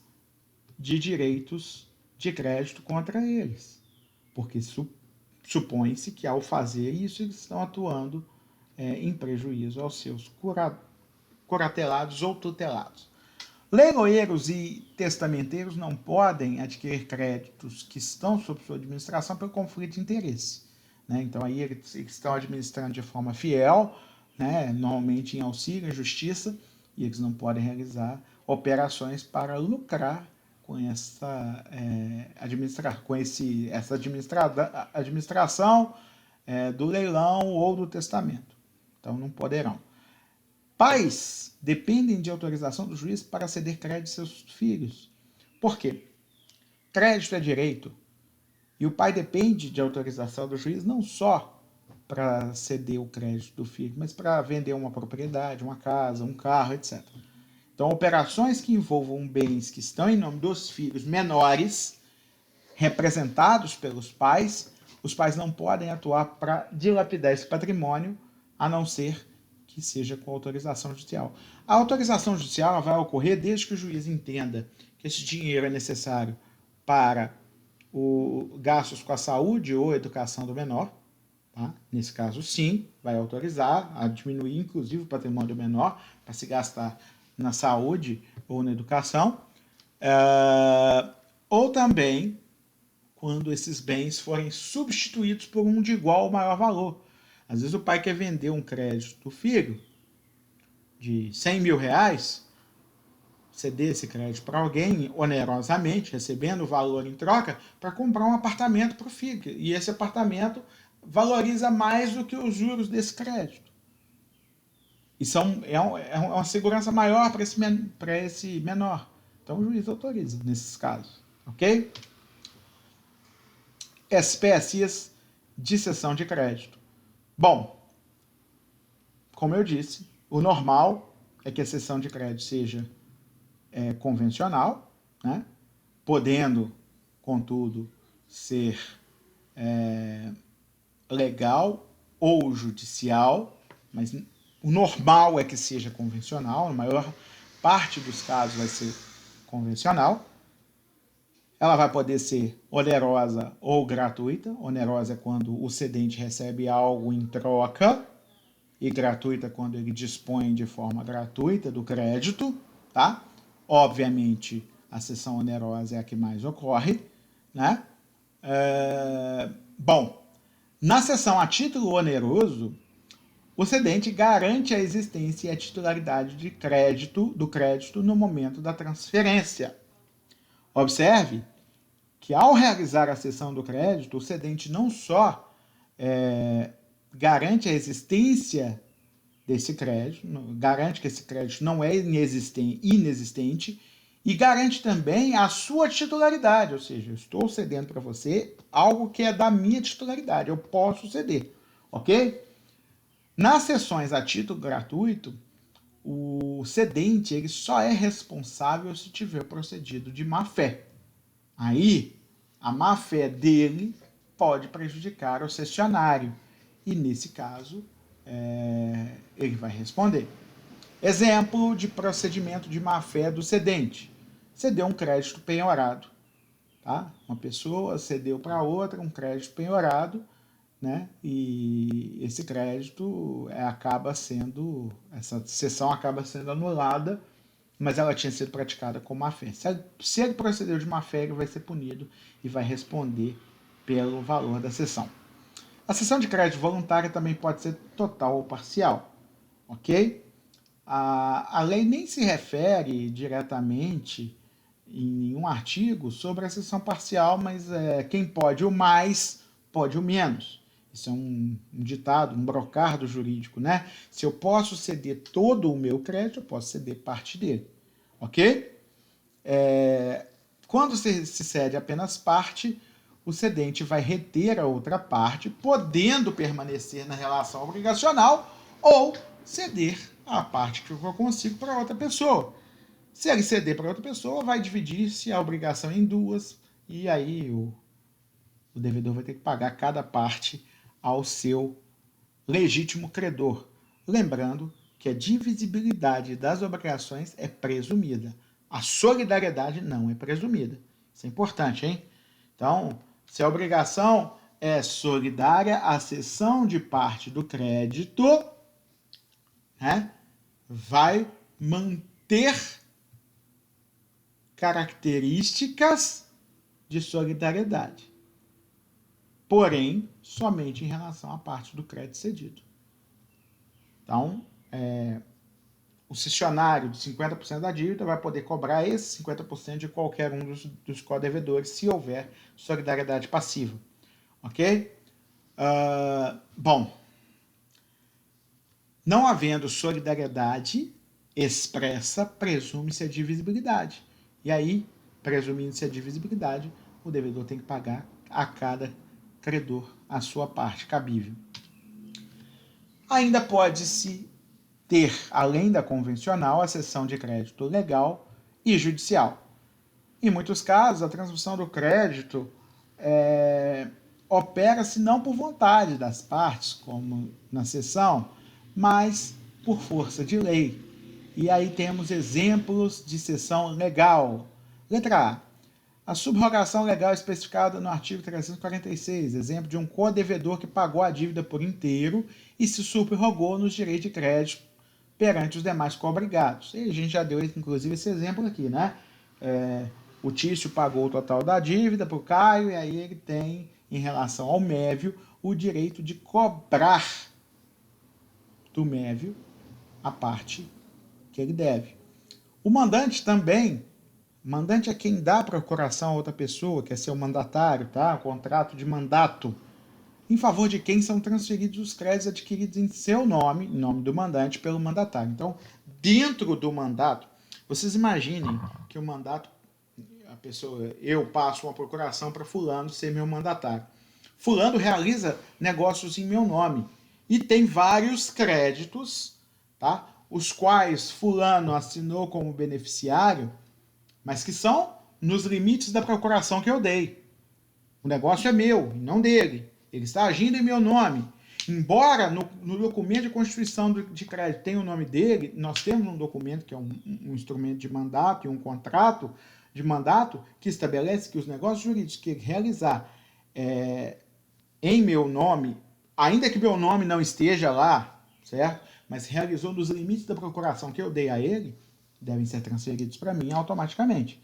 de direitos de crédito contra eles, porque supõe-se que ao fazer isso eles estão atuando em prejuízo aos seus curatelados ou tutelados. Leiloeiros e testamenteiros não podem adquirir créditos que estão sob sua administração pelo conflito de interesse, né? Então aí eles estão administrando de forma fiel, né? Normalmente em auxílio, em justiça, e eles não podem realizar operações para lucrar com essa administração do leilão ou do testamento. Então não poderão. Pais dependem de autorização do juiz para ceder crédito aos seus filhos. Por quê? Crédito é direito. E o pai depende de autorização do juiz não só para ceder o crédito do filho, mas para vender uma propriedade, uma casa, um carro, etc. Então, operações que envolvam bens que estão em nome dos filhos menores, representados pelos pais, os pais não podem atuar para dilapidar esse patrimônio, a não ser que seja com autorização judicial. A autorização judicial vai ocorrer desde que o juiz entenda que esse dinheiro é necessário para gastos com a saúde ou educação do menor. Tá? Nesse caso, sim, vai autorizar a diminuir, inclusive, o patrimônio do menor para se gastar na saúde ou na educação. Ou também quando esses bens forem substituídos por um de igual ou maior valor. Às vezes o pai quer vender um crédito do filho de 100 mil reais, ceder esse crédito para alguém onerosamente, recebendo o valor em troca, para comprar um apartamento para o filho. E esse apartamento valoriza mais do que os juros desse crédito. Isso é uma segurança maior para esse menor. Então o juiz autoriza nesses casos, ok? Espécies de cessão de crédito. Bom, como eu disse, o normal é que a cessão de crédito seja convencional, né? Podendo, contudo, ser legal ou judicial, mas o normal é que seja convencional, a maior parte dos casos vai ser convencional. Ela vai poder ser onerosa ou gratuita. Onerosa é quando o cedente recebe algo em troca, e gratuita quando ele dispõe de forma gratuita do crédito, tá? Obviamente, a cessão onerosa é a que mais ocorre, né? Bom, na cessão a título oneroso, o cedente garante a existência e a titularidade do crédito no momento da transferência. Observe que, ao realizar a cessão do crédito, o cedente não só garante a existência desse crédito, garante que esse crédito não é inexistente e garante também a sua titularidade, ou seja, eu estou cedendo para você algo que é da minha titularidade, eu posso ceder, ok? Nas cessões a título gratuito, o cedente ele só é responsável se tiver procedido de má fé. Aí, a má fé dele pode prejudicar o cessionário. E, nesse caso, ele vai responder. Exemplo de procedimento de má fé do cedente. Cedeu um crédito penhorado. Tá? Uma pessoa cedeu para outra um crédito penhorado né? E esse crédito essa cessão acaba sendo anulada, mas ela tinha sido praticada com má fé. Se ele procedeu de má fé, ele vai ser punido e vai responder pelo valor da cessão. A cessão de crédito voluntária também pode ser total ou parcial, ok? A lei nem se refere diretamente em nenhum artigo sobre a cessão parcial, mas quem pode o mais, pode o menos. Isso é um ditado, um brocardo jurídico, né? Se eu posso ceder todo o meu crédito, eu posso ceder parte dele, ok? Quando se cede apenas parte, o cedente vai reter a outra parte, podendo permanecer na relação obrigacional ou ceder a parte que ficou consigo para outra pessoa. Se ele ceder para outra pessoa, vai dividir-se a obrigação em duas, e aí o devedor vai ter que pagar cada parte ao seu legítimo credor. Lembrando que a divisibilidade das obrigações é presumida. A solidariedade não é presumida. Isso é importante, hein? Então, se a obrigação é solidária, a cessão de parte do crédito, né, vai manter características de solidariedade, porém, somente em relação à parte do crédito cedido. Então, o cessionário de 50% da dívida vai poder cobrar esse 50% de qualquer um dos co-devedores, se houver solidariedade passiva. Ok? Bom, não havendo solidariedade expressa, presume-se a divisibilidade. E aí, presumindo-se a divisibilidade, o devedor tem que pagar a cada credor a sua parte cabível. Ainda pode-se ter, além da convencional, a cessão de crédito legal e judicial. Em muitos casos, a transmissão do crédito opera-se não por vontade das partes, como na cessão, mas por força de lei. E aí temos exemplos de cessão legal. Letra A. A subrogação legal especificada no artigo 346, exemplo de um codevedor que pagou a dívida por inteiro e se subrogou nos direitos de crédito perante os demais co-obrigados. E a gente já deu, inclusive, esse exemplo aqui, né? O Tício pagou o total da dívida para o Caio e aí ele tem, em relação ao Mévio, o direito de cobrar do Mévio a parte que ele deve. O mandante também, mandante é quem dá a procuração a outra pessoa, que é seu mandatário, tá? O contrato de mandato, em favor de quem são transferidos os créditos adquiridos em seu nome, em nome do mandante, pelo mandatário. Então, dentro do mandato, vocês imaginem que o mandato, eu passo uma procuração para fulano ser meu mandatário. Fulano realiza negócios em meu nome e tem vários créditos, tá? Os quais fulano assinou como beneficiário, mas que são nos limites da procuração que eu dei. O negócio é meu, não dele. Ele está agindo em meu nome. Embora no documento de constituição de crédito tenha o nome dele, nós temos um documento que é um instrumento de mandato e um contrato de mandato que estabelece que os negócios jurídicos que ele realizar em meu nome, ainda que meu nome não esteja lá, certo? Mas realizou nos limites da procuração que eu dei a ele, devem ser transferidos para mim automaticamente.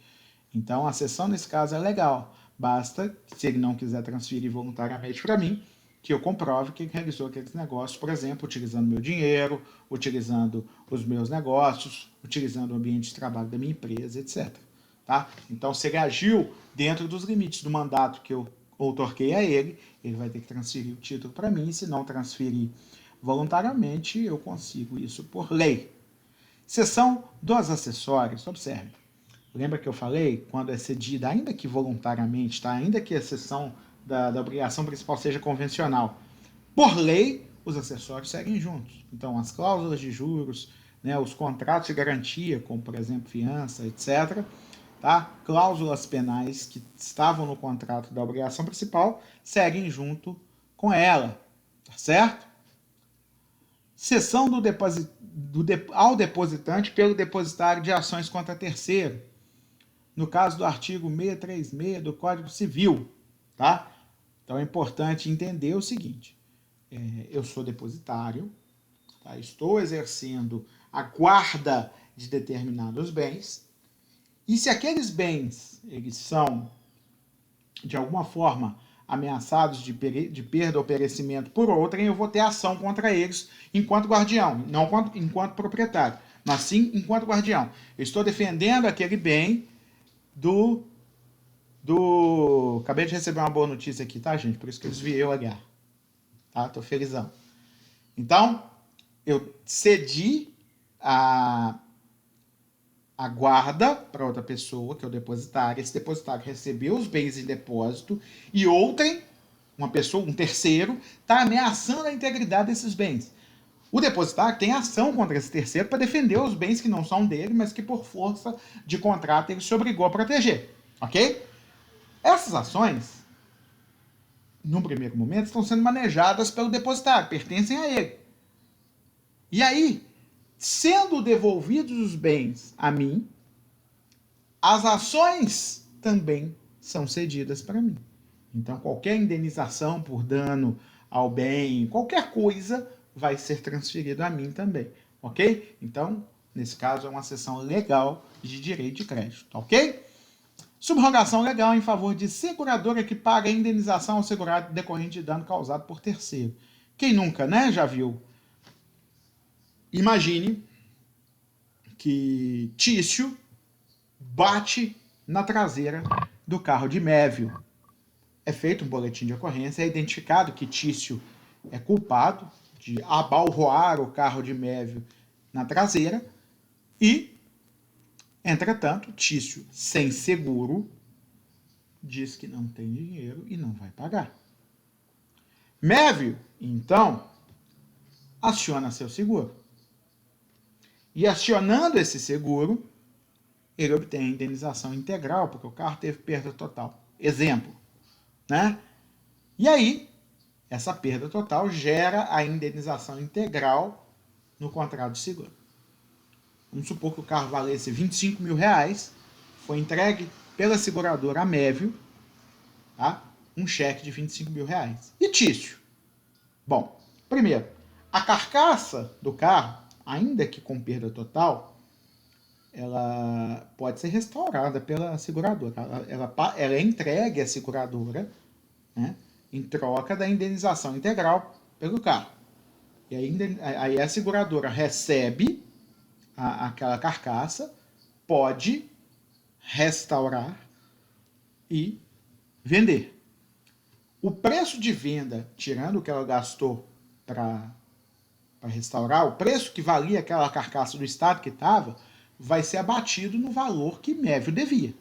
Então, a cessão nesse caso é legal. Basta, se ele não quiser transferir voluntariamente para mim, que eu comprove que ele realizou aqueles negócios, por exemplo, utilizando meu dinheiro, utilizando os meus negócios, utilizando o ambiente de trabalho da minha empresa, etc. Tá? Então, se ele agiu dentro dos limites do mandato que eu outorguei a ele, ele vai ter que transferir o título para mim, e se não transferir voluntariamente, eu consigo isso por lei. Cessão dos acessórios, observe. Lembra que eu falei? Quando é cedida, ainda que voluntariamente, tá? Ainda que a cessão da obrigação principal seja convencional, por lei, os acessórios seguem juntos. Então, as cláusulas de juros, né, os contratos de garantia, como por exemplo fiança, etc., tá? Cláusulas penais que estavam no contrato da obrigação principal seguem junto com ela, tá certo? Cessão ao depositante pelo depositário de ações contra terceiro, no caso do artigo 636 do Código Civil, tá? Então é importante entender o seguinte, eu sou depositário, tá? Estou exercendo a guarda de determinados bens, e se aqueles bens eles são, de alguma forma, ameaçados de perda ou perecimento por outrem, eu vou ter ação contra eles enquanto guardião, não enquanto proprietário, mas sim enquanto guardião. Eu estou defendendo aquele bem Acabei de receber uma boa notícia aqui, tá, gente? Por isso que eu desviei o olhar. Tá? Tô felizão. Então, eu cedi a guarda para outra pessoa, que é o depositário. Esse depositário recebeu os bens em depósito e outrem, uma pessoa, um terceiro, está ameaçando a integridade desses bens. O depositário tem ação contra esse terceiro para defender os bens que não são dele, mas que por força de contrato ele se obrigou a proteger. Ok? Essas ações, num primeiro momento, estão sendo manejadas pelo depositário, pertencem a ele. E aí, sendo devolvidos os bens a mim, as ações também são cedidas para mim. Então, qualquer indenização por dano ao bem, qualquer coisa, vai ser transferida a mim também, ok? Então, nesse caso, é uma cessão legal de direito de crédito, ok? Subrogação legal em favor de seguradora que paga a indenização ao segurado decorrente de dano causado por terceiro. Quem nunca, né, já viu? Imagine que Tício bate na traseira do carro de Mévio. É feito um boletim de ocorrência, é identificado que Tício é culpado de abalroar o carro de Mévio na traseira e, entretanto, Tício, sem seguro, diz que não tem dinheiro e não vai pagar. Mévio, então, aciona seu seguro. E acionando esse seguro, ele obtém a indenização integral, porque o carro teve perda total. Exemplo, né? E aí, essa perda total gera a indenização integral no contrato de seguro. Vamos supor que o carro valesse 25 mil reais, foi entregue pela seguradora a Mévio, tá? Um cheque de 25 mil reais. E Tício? Bom, primeiro, a carcaça do carro, ainda que com perda total, ela pode ser restaurada pela seguradora. Ela é entregue à seguradora, né, em troca da indenização integral pelo carro. E aí a seguradora recebe aquela carcaça, pode restaurar e vender. O preço de venda, tirando o que ela gastou para restaurar, o preço que valia aquela carcaça do estado que estava, vai ser abatido no valor que Mévio devia.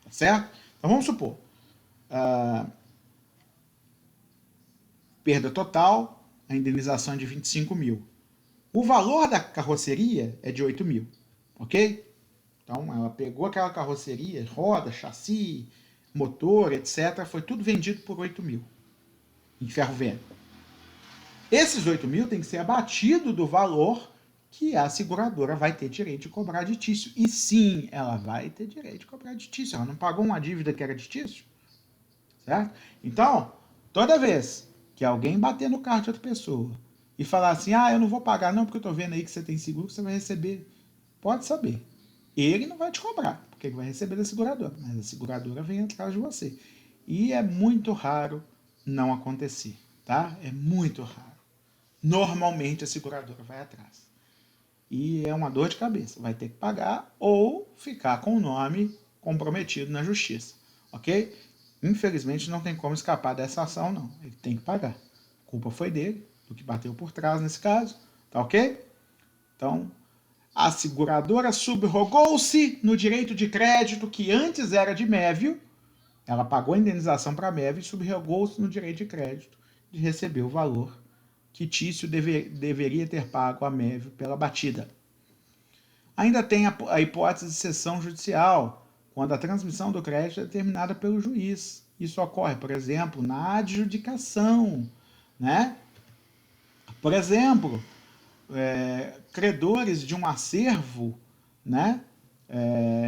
Tá certo? Então vamos supor, perda total, a indenização é de 25 mil. O valor da carroceria é de 8 mil, ok? Então ela pegou aquela carroceria, roda, chassi, motor, etc. Foi tudo vendido por 8 mil em ferro velho. Esses 8 mil tem que ser abatido do valor que a seguradora vai ter direito de cobrar de Tício. E sim, ela vai ter direito de cobrar de Tício. Ela não pagou uma dívida que era de Tício. Certo? Então, toda vez que alguém bater no carro de outra pessoa e falar assim, eu não vou pagar não, porque eu tô vendo aí que você tem seguro, você vai receber. Pode saber. Ele não vai te cobrar, porque ele vai receber da seguradora. Mas a seguradora vem atrás de você. E é muito raro não acontecer, tá? É muito raro. Normalmente a seguradora vai atrás. E é uma dor de cabeça. Vai ter que pagar ou ficar com o nome comprometido na justiça. Ok? Infelizmente não tem como escapar dessa ação, não. Ele tem que pagar. A culpa foi dele, do que bateu por trás nesse caso. Tá ok? Então, a seguradora subrogou-se no direito de crédito que antes era de Mévio. Ela pagou a indenização para a Mévio e subrogou-se no direito de crédito de receber o valor que Tício deveria ter pago a Mévio pela batida. Ainda tem a hipótese de cessão judicial, quando a transmissão do crédito é determinada pelo juiz. Isso ocorre, por exemplo, na adjudicação, né? Por exemplo, credores de um acervo, né?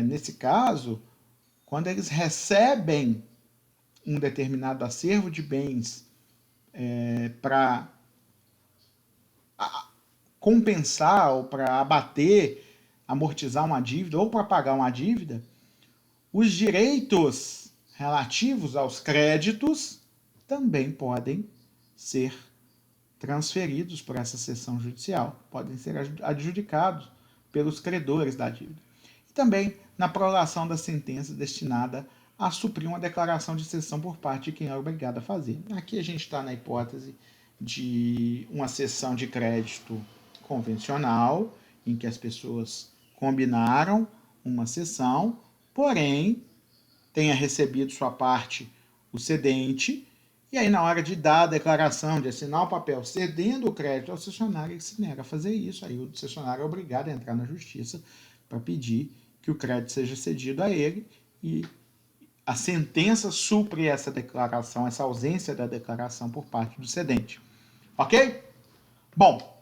Nesse caso, quando eles recebem um determinado acervo de bens para compensar ou para abater, amortizar uma dívida ou para pagar uma dívida, os direitos relativos aos créditos também podem ser transferidos por essa cessão judicial, podem ser adjudicados pelos credores da dívida. E também na prolação da sentença destinada a suprir uma declaração de cessão por parte de quem é obrigado a fazer. Aqui a gente está na hipótese de uma cessão de crédito convencional, em que as pessoas combinaram uma cessão, porém tenha recebido sua parte o cedente, e aí na hora de dar a declaração, de assinar o papel cedendo o crédito ao cessionário, ele se nega a fazer isso, aí o cessionário é obrigado a entrar na justiça para pedir que o crédito seja cedido a ele, e a sentença supre essa declaração, essa ausência da declaração por parte do cedente. Ok? Bom,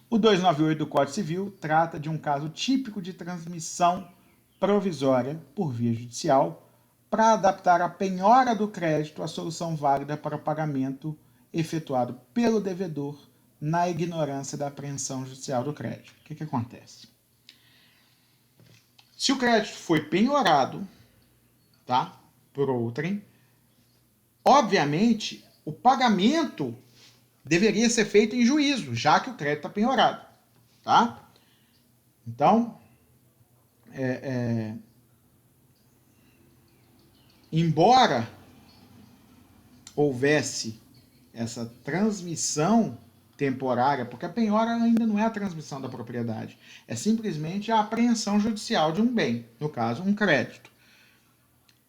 o 298 do Código Civil trata de um caso típico de transmissão provisória por via judicial para adaptar a penhora do crédito à solução válida para o pagamento efetuado pelo devedor na ignorância da apreensão judicial do crédito. O que acontece? Se o crédito foi penhorado, tá, por outrem, obviamente o pagamento deveria ser feito em juízo, já que o crédito está penhorado, tá? Então, embora houvesse essa transmissão temporária, porque a penhora ainda não é a transmissão da propriedade, é simplesmente a apreensão judicial de um bem, no caso, um crédito.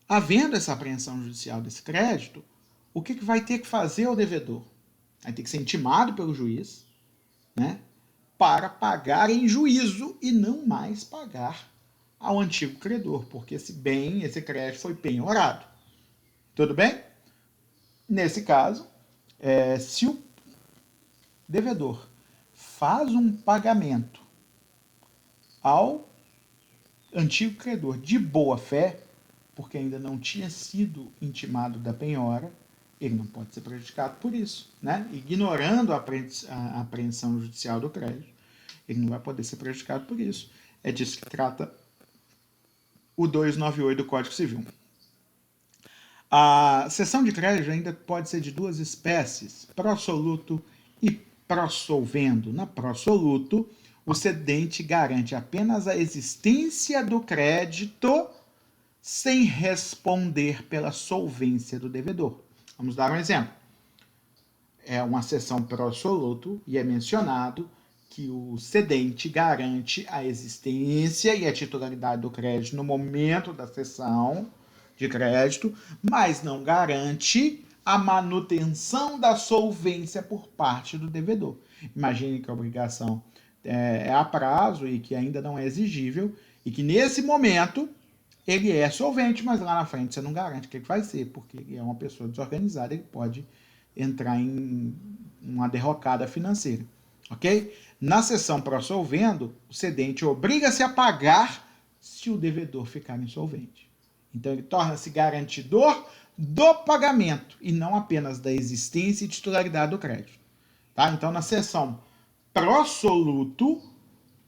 Havendo essa apreensão judicial desse crédito, o que vai ter que fazer o devedor? Vai ter que ser intimado pelo juiz, né, para pagar em juízo e não mais pagar ao antigo credor, porque esse bem, esse crédito foi penhorado. Tudo bem? Nesse caso, se o devedor faz um pagamento ao antigo credor de boa fé, porque ainda não tinha sido intimado da penhora, ele não pode ser prejudicado por isso, né? Ignorando a apreensão judicial do crédito, ele não vai poder ser prejudicado por isso. É disso que trata o 298 do Código Civil. A cessão de crédito ainda pode ser de duas espécies, pró-soluto e pró-solvendo. Na pró-soluto, o cedente garante apenas a existência do crédito sem responder pela solvência do devedor. Vamos dar um exemplo. É uma cessão pró-soluto e é mencionado que o cedente garante a existência e a titularidade do crédito no momento da cessão de crédito, mas não garante a manutenção da solvência por parte do devedor. Imagine que a obrigação é a prazo e que ainda não é exigível, e que nesse momento ele é solvente, mas lá na frente você não garante que ele vai ser, porque ele é uma pessoa desorganizada, ele pode entrar em uma derrocada financeira. Ok? Na cessão pró-solvendo, o cedente obriga-se a pagar se o devedor ficar insolvente. Então ele torna-se garantidor do pagamento e não apenas da existência e titularidade do crédito. Tá? Então na cessão pró-soluto,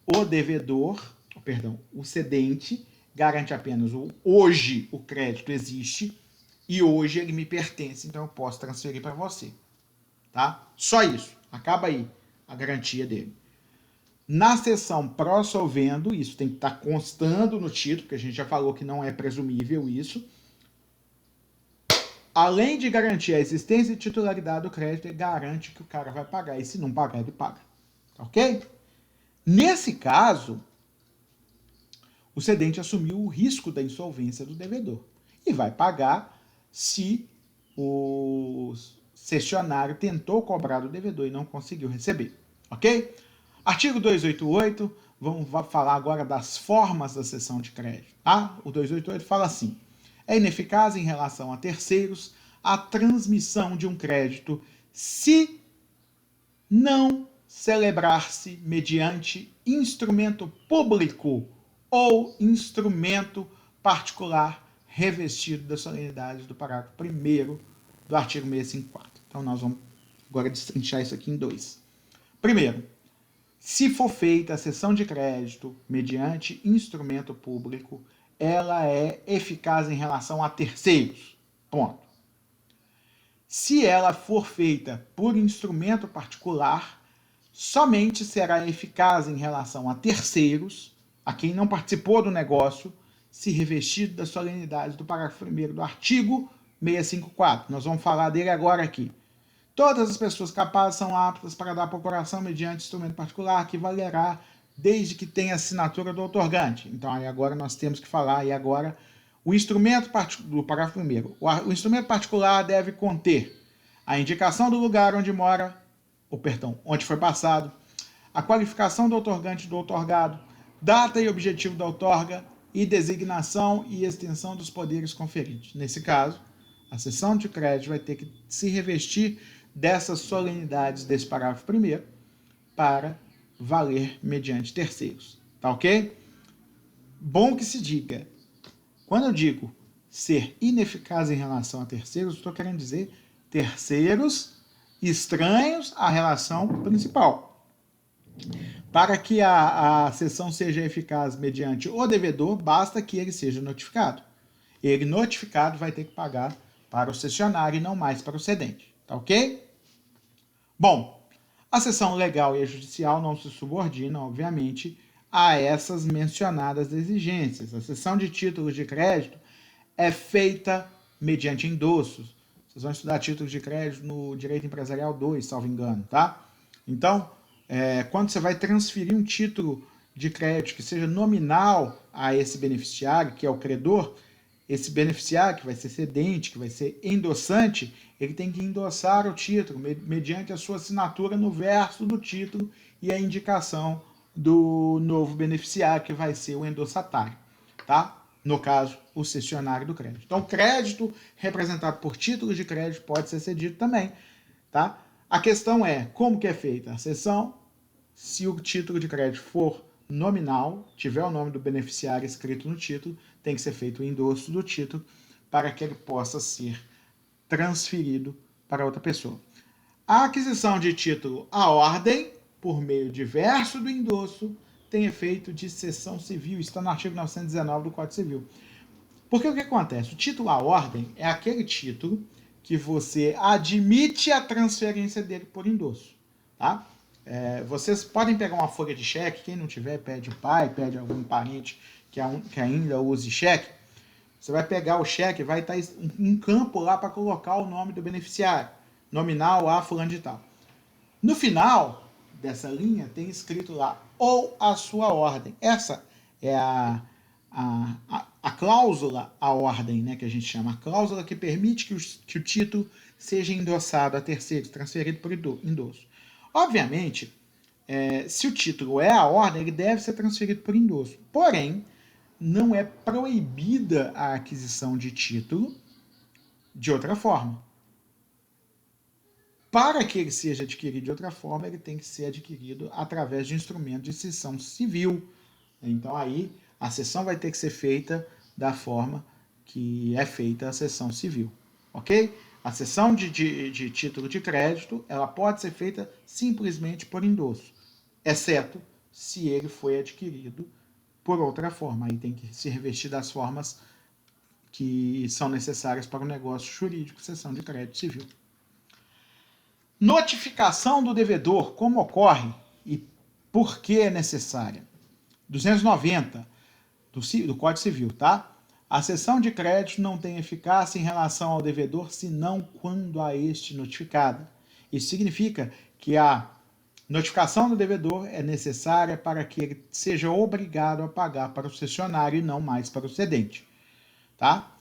o cedente garante apenas hoje o crédito existe e hoje ele me pertence, então eu posso transferir para você. Tá? Só isso. Acaba aí a garantia dele. Na cessão pró-solvendo, isso tem que estar constando no título, porque a gente já falou que não é presumível isso. Além de garantir a existência e titularidade do crédito, ele garante que o cara vai pagar. E se não pagar, ele paga. Ok? Nesse caso, o cedente assumiu o risco da insolvência do devedor e vai pagar se o cessionário tentou cobrar do devedor e não conseguiu receber. Ok? Artigo 288, vamos falar agora das formas da cessão de crédito. Tá? O 288 fala assim: é ineficaz em relação a terceiros a transmissão de um crédito se não celebrar-se mediante instrumento público ou instrumento particular revestido da solenidade do parágrafo 1º do artigo 654. Então, nós vamos agora destrinchar isso aqui em dois. Primeiro, se for feita a cessão de crédito mediante instrumento público, ela é eficaz em relação a terceiros. Ponto. Se ela for feita por instrumento particular, somente será eficaz em relação a terceiros, a quem não participou do negócio, se revestido da solenidade do parágrafo 1º do artigo 654. Nós vamos falar dele agora aqui. Todas as pessoas capazes são aptas para dar procuração mediante instrumento particular, que valerá desde que tenha assinatura do outorgante. Então, aí agora nós temos que falar, aí agora, o instrumento do parágrafo 1º. O instrumento particular deve conter a indicação do lugar onde mora, onde foi passado, a qualificação do outorgante e do outorgado, data e objetivo da outorga e designação e extensão dos poderes conferidos. Nesse caso, a cessão de crédito vai ter que se revestir dessas solenidades desse parágrafo 1º para valer mediante terceiros. Tá ok? Bom que se diga. Quando eu digo ser ineficaz em relação a terceiros, estou querendo dizer terceiros estranhos à relação principal. Para que a cessão seja eficaz mediante o devedor, basta que ele seja notificado. Ele notificado vai ter que pagar para o cessionário e não mais para o cedente. Tá ok? Bom, a cessão legal e a judicial não se subordinam, obviamente, a essas mencionadas exigências. A cessão de títulos de crédito é feita mediante endossos. Vocês vão estudar títulos de crédito no Direito Empresarial 2, salvo engano, tá? Então, quando você vai transferir um título de crédito que seja nominal a esse beneficiário, que é o credor, esse beneficiário, que vai ser cedente, que vai ser endossante, ele tem que endossar o título mediante a sua assinatura no verso do título e a indicação do novo beneficiário, que vai ser o endossatário, tá? No caso, o cessionário do crédito. Então, crédito representado por títulos de crédito pode ser cedido também, tá? A questão é como que é feita a cessão. Se o título de crédito for nominal, tiver o nome do beneficiário escrito no título, tem que ser feito o endosso do título para que ele possa ser transferido para outra pessoa. A aquisição de título à ordem, por meio diverso do endosso, tem efeito de cessão civil. Está no artigo 919 do Código Civil. Porque o que acontece? O título à ordem é aquele título que você admite a transferência dele por endosso, tá? Vocês podem pegar uma folha de cheque, quem não tiver, pede o pai, pede algum parente que ainda use cheque. Você vai pegar o cheque, vai estar um campo lá para colocar o nome do beneficiário, nominal a fulano de tal. No final dessa linha tem escrito lá, ou a sua ordem. Essa é a cláusula à ordem, né, que a gente chama. A cláusula que permite que o título seja endossado a terceiros, transferido por endosso. Obviamente, se o título é a ordem, ele deve ser transferido por endosso. Porém, não é proibida a aquisição de título de outra forma. Para que ele seja adquirido de outra forma, ele tem que ser adquirido através de instrumento de cessão civil. Então, aí, a cessão vai ter que ser feita da forma que é feita a cessão civil. Ok? A cessão de título de crédito, ela pode ser feita simplesmente por endosso, exceto se ele foi adquirido por outra forma. Aí tem que se revestir das formas que são necessárias para o negócio jurídico, cessão de crédito civil. Notificação do devedor, como ocorre e por que é necessária? 290 do Código Civil, tá? A cessão de crédito não tem eficácia em relação ao devedor, senão quando a este notificada. Isso significa que a notificação do devedor é necessária para que ele seja obrigado a pagar para o cessionário e não mais para o cedente, tá?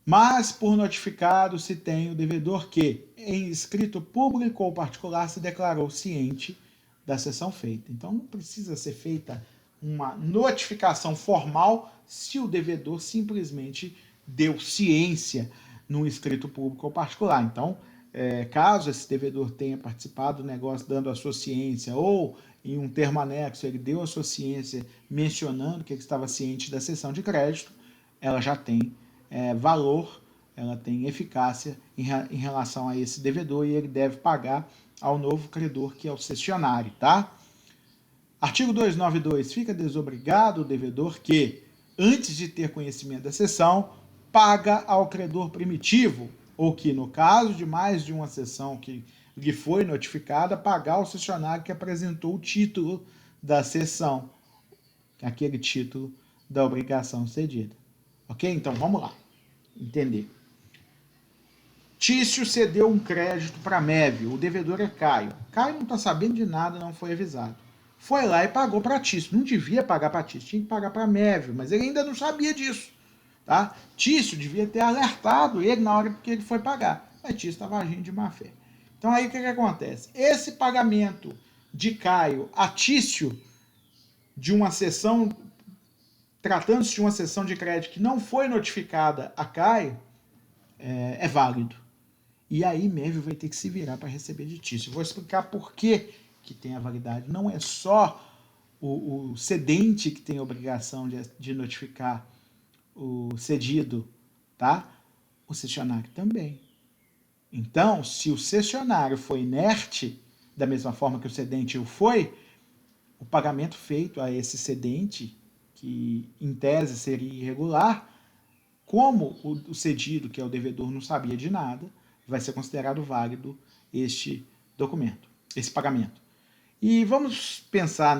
Mas por notificado se tem o devedor que, em escrito público ou particular, se declarou ciente da cessão feita. Então não precisa ser feita uma notificação formal se o devedor simplesmente deu ciência num escrito público ou particular. Então, caso esse devedor tenha participado do negócio dando a sua ciência ou em um termo anexo ele deu a sua ciência mencionando que ele estava ciente da cessão de crédito, ela já tem valor, ela tem eficácia em relação a esse devedor e ele deve pagar ao novo credor, que é o cessionário, tá? Artigo 292. Fica desobrigado o devedor que, antes de ter conhecimento da cessão, paga ao credor primitivo, ou que, no caso de mais de uma cessão que lhe foi notificada, pagar ao cessionário que apresentou o título da cessão, aquele título da obrigação cedida. Ok? Então, vamos lá. Entender. Tício cedeu um crédito para Mévio, o devedor é Caio. Caio não está sabendo de nada, não foi avisado. Foi lá e pagou para Tício. Não devia pagar para Tício, tinha que pagar para Mévio, mas ele ainda não sabia disso. Tá? Tício devia ter alertado ele na hora que ele foi pagar, mas Tício estava agindo de má fé. Então aí o que acontece? Esse pagamento de Caio a Tício de uma cessão, tratando-se de uma cessão de crédito que não foi notificada a Caio, é válido. E aí Mévio vai ter que se virar para receber de Tício. Vou explicar por que tem a validade. Não é só o cedente que tem a obrigação de notificar o cedido, tá? O cessionário também. Então, se o cessionário foi inerte, da mesma forma que o cedente o foi, o pagamento feito a esse cedente, que em tese seria irregular, como o cedido, que é o devedor, não sabia de nada, vai ser considerado válido este documento, esse pagamento. E vamos pensar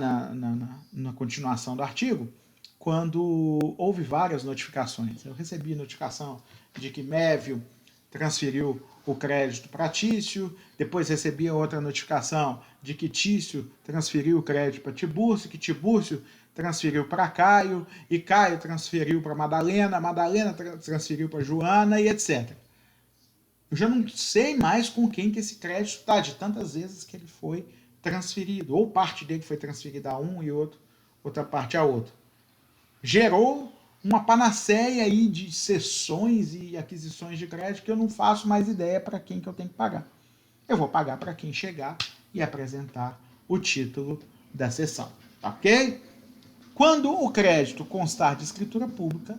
na continuação do artigo, quando houve várias notificações. Eu recebi notificação de que Mévio transferiu o crédito para Tício, depois recebi outra notificação de que Tício transferiu o crédito para Tibúrcio, que Tibúrcio transferiu para Caio, e Caio transferiu para Madalena, Madalena transferiu para Joana, e etc. Eu já não sei mais com quem que esse crédito está, de tantas vezes que ele foi transferido, ou parte dele foi transferida a um e outra parte a outro. Gerou uma panaceia aí de cessões e aquisições de crédito que eu não faço mais ideia para quem que eu tenho que pagar. Eu vou pagar para quem chegar e apresentar o título da cessão, ok? Quando o crédito constar de escritura pública,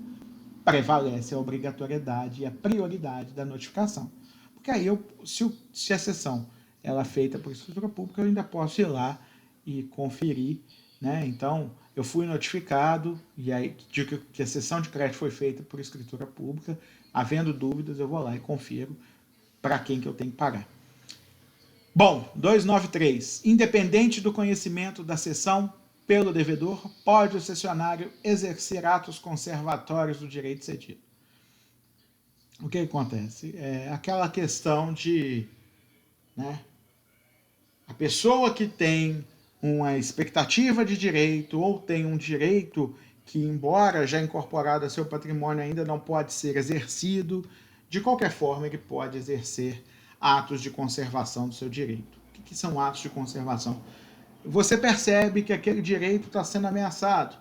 prevalece a obrigatoriedade e a prioridade da notificação. Porque aí, se a cessão ela é feita por escritura pública, eu ainda posso ir lá e conferir, né? Então, eu fui notificado e aí que a cessão de crédito foi feita por escritura pública. Havendo dúvidas, eu vou lá e confiro para quem que eu tenho que pagar. Bom, 293. Independente do conhecimento da cessão pelo devedor, pode o cessionário exercer atos conservatórios do direito cedido. O que acontece? É aquela questão de, né, a pessoa que tem uma expectativa de direito ou tem um direito que, embora já incorporado a seu patrimônio, ainda não pode ser exercido, de qualquer forma ele pode exercer atos de conservação do seu direito. O que são atos de conservação? Você percebe que aquele direito está sendo ameaçado.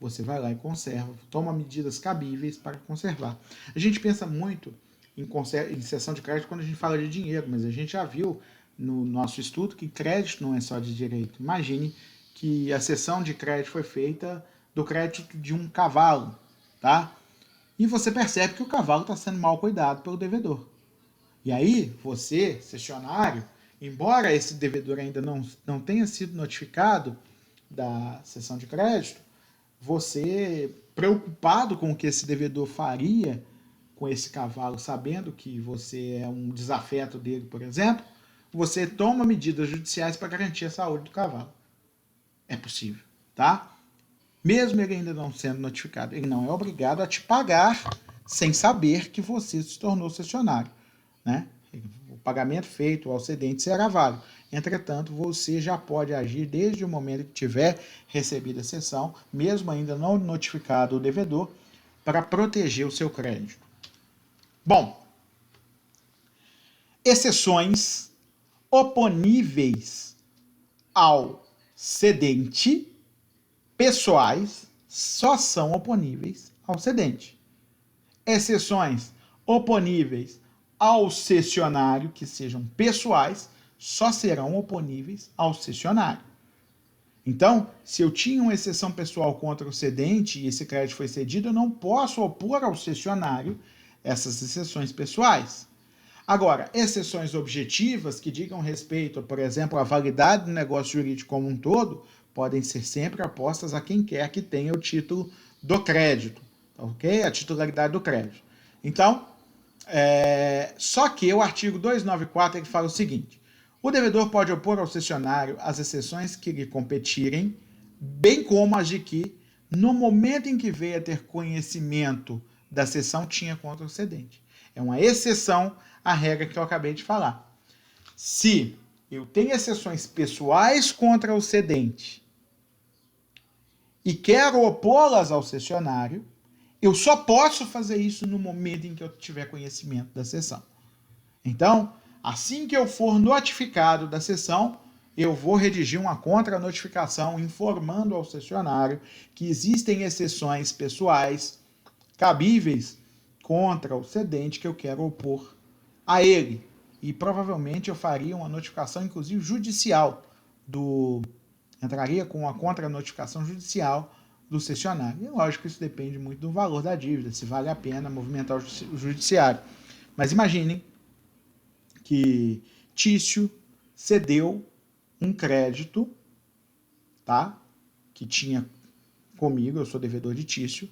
Você vai lá e conserva, toma medidas cabíveis para conservar. A gente pensa muito em cessão de crédito quando a gente fala de dinheiro, mas a gente já viu no nosso estudo que crédito não é só de direito. Imagine que a cessão de crédito foi feita do crédito de um cavalo, tá? E você percebe que o cavalo está sendo mal cuidado pelo devedor. E aí, você, cessionário, embora esse devedor ainda não tenha sido notificado da cessão de crédito, você, preocupado com o que esse devedor faria com esse cavalo, sabendo que você é um desafeto dele, por exemplo, você toma medidas judiciais para garantir a saúde do cavalo. É possível, tá? Mesmo ele ainda não sendo notificado, ele não é obrigado a te pagar sem saber que você se tornou cessionário, né? O pagamento feito ao cedente será válido. Entretanto, você já pode agir desde o momento que tiver recebido a cessão, mesmo ainda não notificado o devedor, para proteger o seu crédito. Bom, exceções oponíveis ao cedente, pessoais, só são oponíveis ao cedente. Exceções oponíveis ao cessionário, que sejam pessoais, só serão oponíveis ao cessionário. Então, se eu tinha uma exceção pessoal contra o cedente e esse crédito foi cedido, eu não posso opor ao cessionário essas exceções pessoais. Agora, exceções objetivas que digam respeito, por exemplo, à validade do negócio jurídico como um todo, podem ser sempre apostas a quem quer que tenha o título do crédito, ok? A titularidade do crédito. Então, só que o artigo 294 ele fala o seguinte: o devedor pode opor ao cessionário as exceções que lhe competirem, bem como as de que, no momento em que veio a ter conhecimento da cessão, tinha contra o cedente. É uma exceção à regra que eu acabei de falar. Se eu tenho exceções pessoais contra o cedente e quero opô-las ao cessionário, eu só posso fazer isso no momento em que eu tiver conhecimento da cessão. Então, assim que eu for notificado da cessão, eu vou redigir uma contra-notificação informando ao cessionário que existem exceções pessoais cabíveis contra o cedente que eu quero opor a ele. E provavelmente eu faria uma notificação, inclusive judicial, entraria com uma contra-notificação judicial do cessionário. E lógico que isso depende muito do valor da dívida, se vale a pena movimentar o judiciário. Mas imaginem que Tício cedeu um crédito, tá? Que tinha comigo, eu sou devedor de Tício,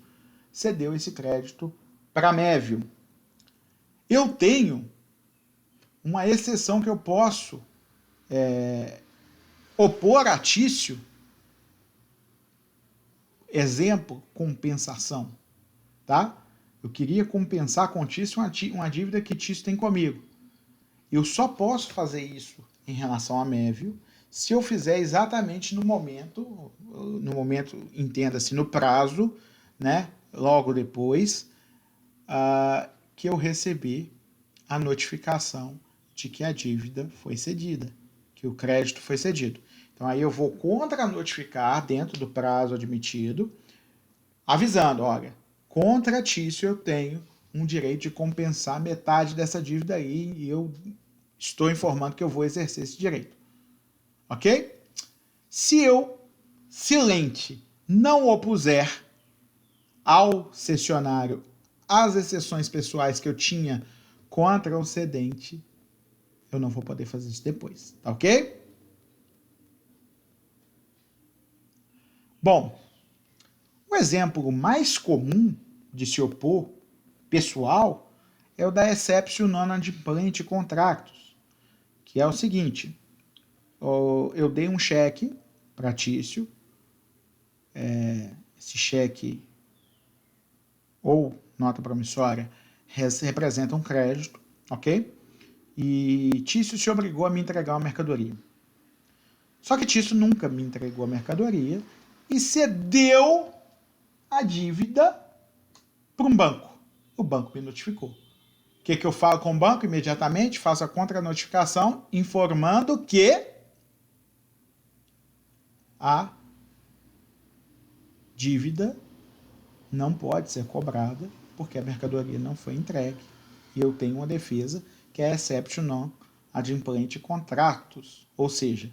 cedeu esse crédito para Mévio. Eu tenho uma exceção que eu posso opor a Tício, exemplo, compensação, tá? Eu queria compensar com Tício uma dívida que Tício tem comigo. Eu só posso fazer isso em relação a Mévio se eu fizer exatamente no momento, entenda-se, no prazo, né, logo depois que eu receber a notificação de que a dívida foi cedida, que o crédito foi cedido. Então aí eu vou contra-notificar dentro do prazo admitido, avisando, olha, contra Tício eu tenho um direito de compensar metade dessa dívida aí e eu estou informando que eu vou exercer esse direito. Ok? Se eu, silente, não opuser ao cessionário as exceções pessoais que eu tinha contra o cedente, eu não vou poder fazer isso depois, tá ok? Bom, o exemplo mais comum de se opor pessoal é o da exceptio non adimplente contractus, que é o seguinte: eu dei um cheque para Tício, esse cheque ou nota promissória representa um crédito, ok? E Tício se obrigou a me entregar uma mercadoria. Só que Tício nunca me entregou a mercadoria e cedeu a dívida para um banco. O banco me notificou. O que eu falo com o banco? Imediatamente faço a contra-notificação informando que a dívida não pode ser cobrada porque a mercadoria não foi entregue. E eu tenho uma defesa que é exceptio non adimplente contractus, ou seja,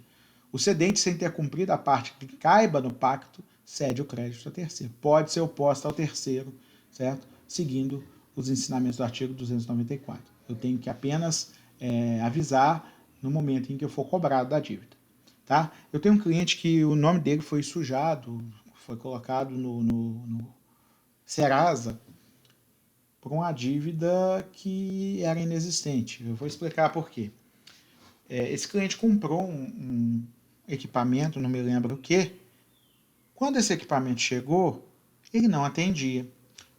o cedente, sem ter cumprido a parte que caiba no pacto, cede o crédito a terceiro. Pode ser oposta ao terceiro, certo? Seguindo os ensinamentos do artigo 294. Eu tenho que apenas avisar no momento em que eu for cobrado da dívida. Tá? Eu tenho um cliente que o nome dele foi sujado, foi colocado no Serasa por uma dívida que era inexistente. Eu vou explicar por quê. Esse cliente comprou um equipamento, não me lembro o que. Quando esse equipamento chegou, ele não atendia.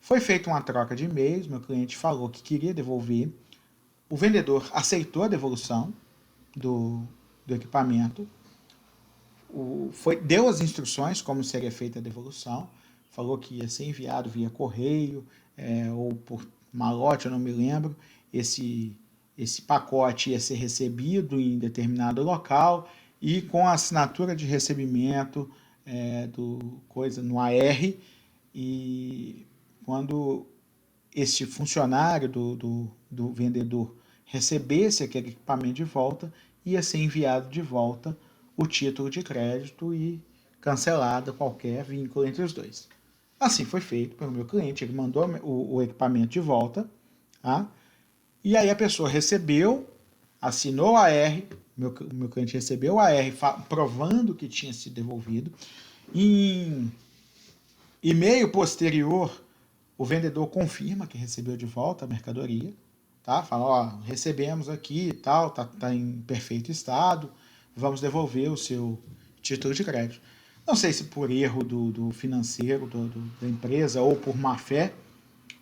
Foi feita uma troca de e-mails, meu cliente falou que queria devolver. O vendedor aceitou a devolução do equipamento, deu as instruções como seria feita a devolução, falou que ia ser enviado via correio ou por malote, eu não me lembro, esse pacote ia ser recebido em determinado local e com a assinatura de recebimento no AR, e quando esse funcionário do vendedor recebesse aquele equipamento de volta, ia ser enviado de volta o título de crédito e cancelado qualquer vínculo entre os dois. Assim foi feito pelo meu cliente, ele mandou o equipamento de volta, tá? E aí a pessoa recebeu, assinou a R, meu cliente recebeu a R provando que tinha sido devolvido. Em e-mail posterior, o vendedor confirma que recebeu de volta a mercadoria, tá? Fala, ó, recebemos aqui e tal, tá em perfeito estado, vamos devolver o seu título de crédito. Não sei se por erro do financeiro da empresa ou por má fé,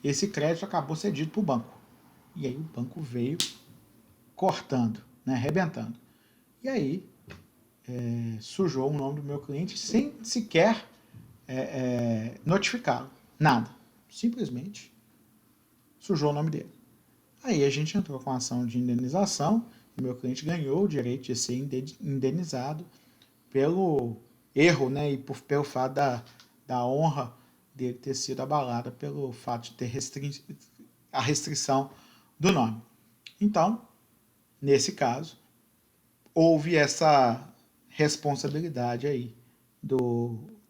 esse crédito acabou cedido para o banco. E aí o banco veio cortando, né, arrebentando. E aí sujou o nome do meu cliente sem sequer notificá-lo. Nada. Simplesmente sujou o nome dele. Aí a gente entrou com a ação de indenização e meu cliente ganhou o direito de ser indenizado pelo erro, né, e pelo fato da honra dele ter sido abalada pelo fato de ter a restrição do nome. Então, nesse caso, houve essa responsabilidade aí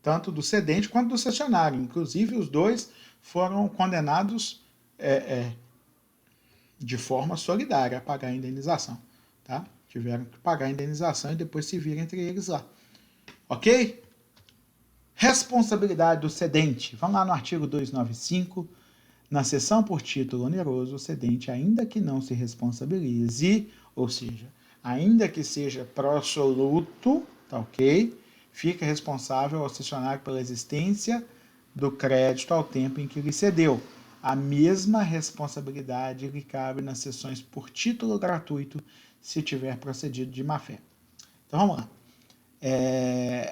tanto do cedente quanto do cessionário. Inclusive, os dois foram condenados de forma solidária a pagar a indenização. Tá? Tiveram que pagar a indenização e depois se viram entre eles lá. Ok? Responsabilidade do cedente. Vamos lá no artigo 295. Na seção por título oneroso, o cedente, ainda que não se responsabilize, ou seja, ainda que seja pró-soluto, tá ok? Fica responsável ao cessionário pela existência do crédito ao tempo em que lhe cedeu. A mesma responsabilidade lhe cabe nas cessões por título gratuito, se tiver procedido de má-fé. Então vamos lá.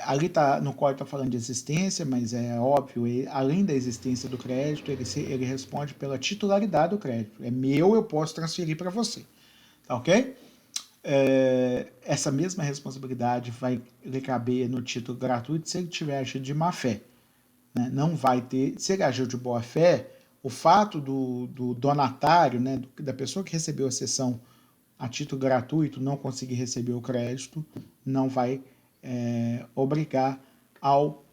Ali no código está falando de existência, mas é óbvio, além da existência do crédito, ele responde pela titularidade do crédito. É meu, eu posso transferir para você. Tá ok? Essa mesma responsabilidade vai lhe caber no título gratuito se ele tiver agido de má fé. Né? Não vai ter. Se ele agiu de boa fé, o fato do donatário, né, da pessoa que recebeu a cessão a título gratuito, não conseguir receber o crédito, não vai obrigar ao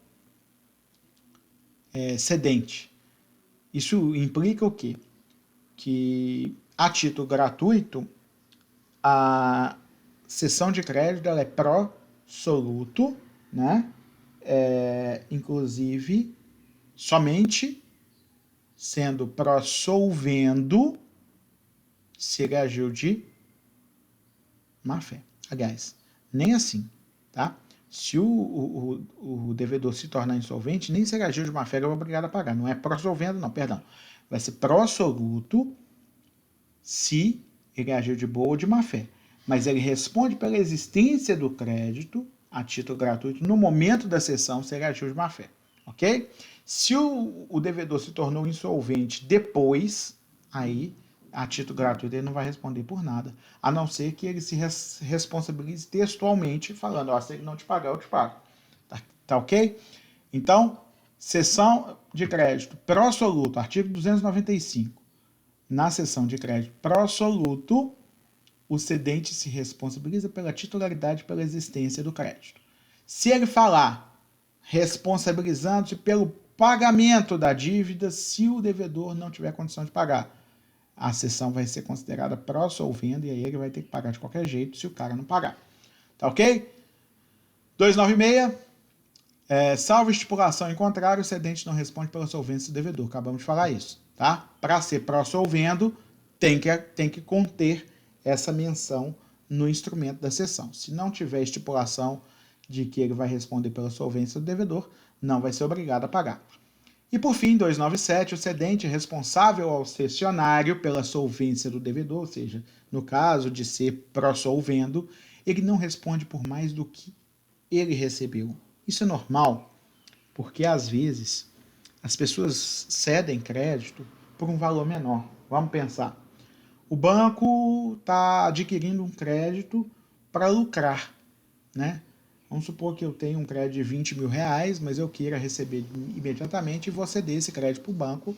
cedente. Isso implica o quê? Que a título gratuito, a cessão de crédito ela é pró-soluto, né? Inclusive, somente sendo pró-solvendo se ele agiu de má fé. Aliás, nem assim, tá? Se o devedor se tornar insolvente, nem se ele agiu de má fé, ele é obrigado a pagar. Não é pró-solvendo, não, perdão. Vai ser pró-soluto se ele agiu de boa ou de má fé. Mas ele responde pela existência do crédito a título gratuito no momento da cessão, se ele agiu de má fé. Ok? Se o devedor se tornou insolvente depois, aí a título gratuito ele não vai responder por nada, a não ser que ele se responsabilize textualmente, falando, ó, se ele não te pagar, eu te pago. Tá ok? Então, cessão de crédito pró-soluto, artigo 295. Na cessão de crédito pró-soluto, o cedente se responsabiliza pela titularidade pela existência do crédito. Se ele falar responsabilizando-se pelo pagamento da dívida, se o devedor não tiver condição de pagar, a cessão vai ser considerada pró-solvendo e aí ele vai ter que pagar de qualquer jeito se o cara não pagar. Tá ok? 296. Salvo estipulação em contrário, o cedente não responde pela solvência do devedor. Acabamos de falar isso. Tá? Para ser pró-solvendo, tem que conter essa menção no instrumento da cessão. Se não tiver estipulação de que ele vai responder pela solvência do devedor, não vai ser obrigado a pagar. E por fim, 297, o cedente é responsável ao cessionário pela solvência do devedor, ou seja, no caso de ser pró-solvendo, ele não responde por mais do que ele recebeu. Isso é normal, porque às vezes as pessoas cedem crédito por um valor menor. Vamos pensar. O banco está adquirindo um crédito para lucrar, né? Vamos supor que eu tenho um crédito de 20 mil reais, mas eu queira receber imediatamente e vou ceder esse crédito para o banco,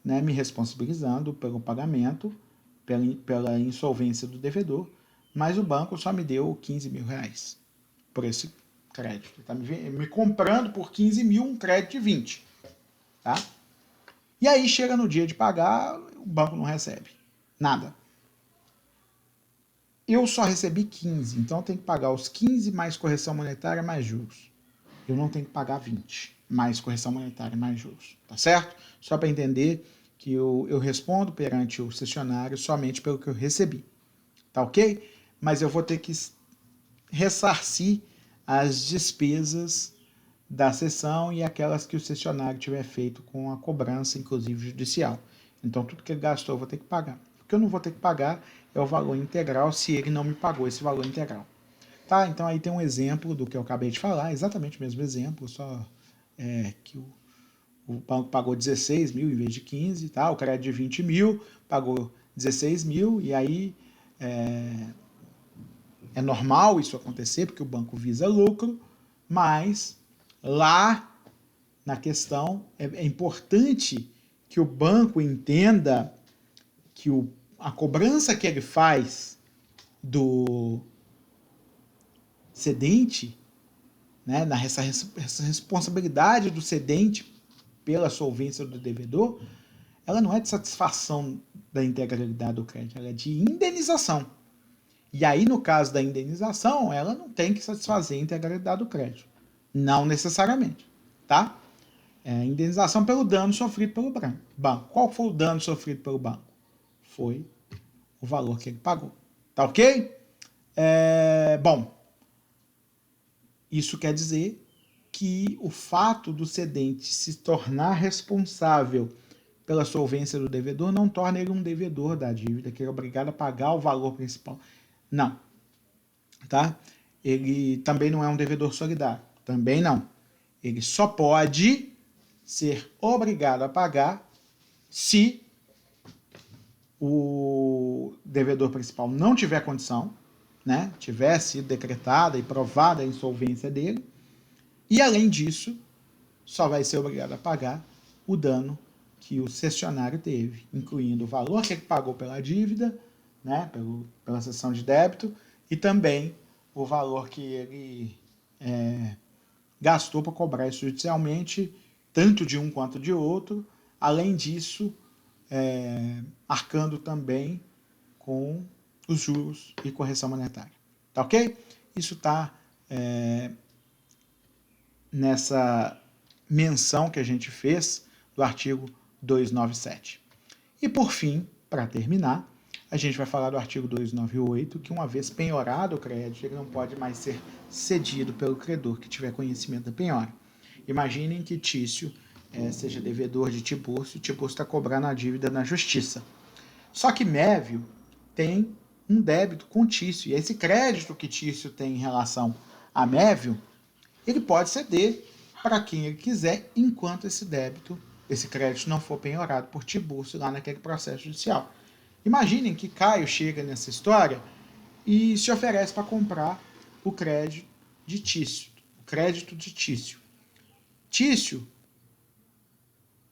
né, me responsabilizando pelo pagamento, pela insolvência do devedor, mas o banco só me deu 15 mil reais por esse crédito. Ele está me comprando por 15 mil um crédito de 20. Tá? E aí chega no dia de pagar, o banco não recebe nada. Eu só recebi 15, então eu tenho que pagar os 15 mais correção monetária mais juros. Eu não tenho que pagar 20 mais correção monetária mais juros. Tá certo? Só para entender que eu respondo perante o cessionário somente pelo que eu recebi. Tá ok? Mas eu vou ter que ressarcir as despesas da sessão e aquelas que o cessionário tiver feito com a cobrança, inclusive judicial. Então, tudo que ele gastou eu vou ter que pagar. O que eu não vou ter que pagar é o valor integral se ele não me pagou esse valor integral. Tá? Então, aí tem um exemplo do que eu acabei de falar, exatamente o mesmo exemplo, só que o banco pagou 16 mil em vez de 15, tá? O crédito de 20 mil pagou 16 mil, e aí é normal isso acontecer, porque o banco visa lucro, mas lá na questão é importante que o banco entenda que a cobrança que ele faz do cedente, né, essa responsabilidade do cedente pela solvência do devedor, ela não é de satisfação da integralidade do crédito, ela é de indenização. E aí, no caso da indenização, ela não tem que satisfazer a integralidade do crédito. Não necessariamente, tá? Indenização pelo dano sofrido pelo banco. Qual foi o dano sofrido pelo banco? Foi o valor que ele pagou. Tá ok? Bom, isso quer dizer que o fato do cedente se tornar responsável pela solvência do devedor não torna ele um devedor da dívida, que é obrigado a pagar o valor principal. Não. Tá? Ele também não é um devedor solidário. Também não. Ele só pode ser obrigado a pagar se o devedor principal não tiver condição, né, tiver sido decretada e provada a insolvência dele, e além disso, só vai ser obrigado a pagar o dano que o cessionário teve, incluindo o valor que ele pagou pela dívida, né, pela cessão de débito, e também o valor que ele gastou para cobrar isso judicialmente, tanto de um quanto de outro. Além disso, arcando também com os juros e correção monetária. Tá ok? Isso está nessa menção que a gente fez do artigo 297. E por fim, para terminar, a gente vai falar do artigo 298, que uma vez penhorado o crédito, ele não pode mais ser cedido pelo credor que tiver conhecimento da penhora. Imaginem que Tício seja devedor de Tibúrcio, Tibúrcio está cobrando a dívida na justiça. Só que Mévio tem um débito com Tício, e esse crédito que Tício tem em relação a Mévio, ele pode ceder para quem ele quiser, enquanto esse crédito não for penhorado por Tibúrcio lá naquele processo judicial. Imaginem que Caio chega nessa história e se oferece para comprar o crédito de Tício. O crédito de Tício. Tício,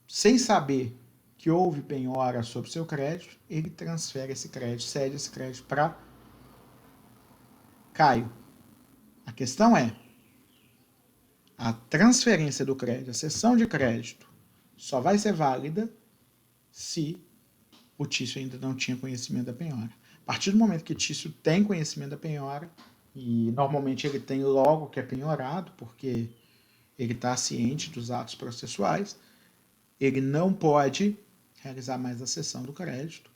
sem saber que houve penhora sobre seu crédito, ele transfere esse crédito, cede esse crédito para Caio. A questão é, a transferência do crédito, a cessão de crédito, só vai ser válida se o Tício ainda não tinha conhecimento da penhora. A partir do momento que Tício tem conhecimento da penhora, e normalmente ele tem logo que é penhorado, porque ele está ciente dos atos processuais, ele não pode realizar mais a cessão do crédito,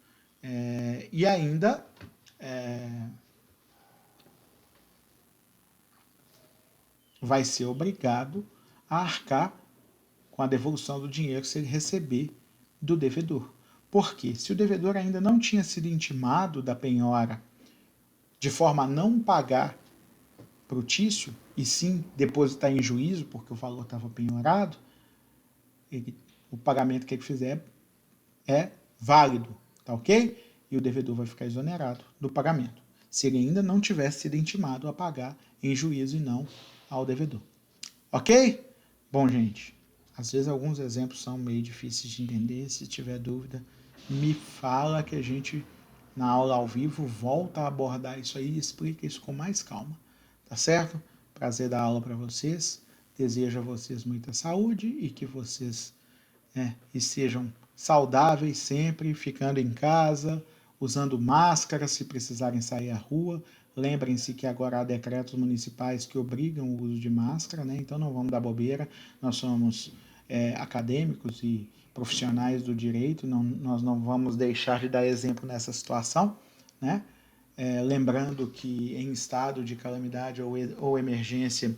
e ainda vai ser obrigado a arcar com a devolução do dinheiro se ele receber do devedor. Porque se o devedor ainda não tinha sido intimado da penhora de forma a não pagar para o Tício, e sim depositar em juízo, porque o valor estava penhorado, o pagamento que ele fizer é válido, tá ok? E o devedor vai ficar exonerado do pagamento, se ele ainda não tivesse sido intimado a pagar em juízo e não ao devedor. Ok? Bom, gente, às vezes alguns exemplos são meio difíceis de entender. Se tiver dúvida, me fala que a gente, na aula ao vivo, volta a abordar isso aí e explica isso com mais calma. Tá certo? Prazer dar aula para vocês. Desejo a vocês muita saúde e que vocês estejam saudáveis sempre, ficando em casa, usando máscara se precisarem sair à rua. Lembrem-se que agora há decretos municipais que obrigam o uso de máscara, né? Então não vamos dar bobeira. Nós somos acadêmicos e profissionais do direito, nós não vamos deixar de dar exemplo nessa situação, né? Lembrando que em estado de calamidade ou emergência,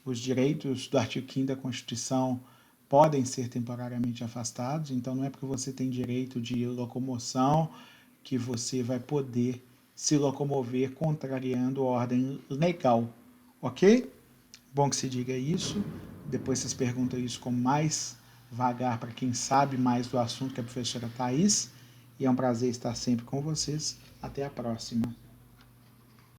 os direitos do artigo 5º da Constituição podem ser temporariamente afastados, então não é porque você tem direito de locomoção que você vai poder se locomover contrariando a ordem legal, ok? Bom que se diga isso, depois vocês perguntam isso com mais vagar para quem sabe mais do assunto, que é a professora Thais, e é um prazer estar sempre com vocês. Até a próxima.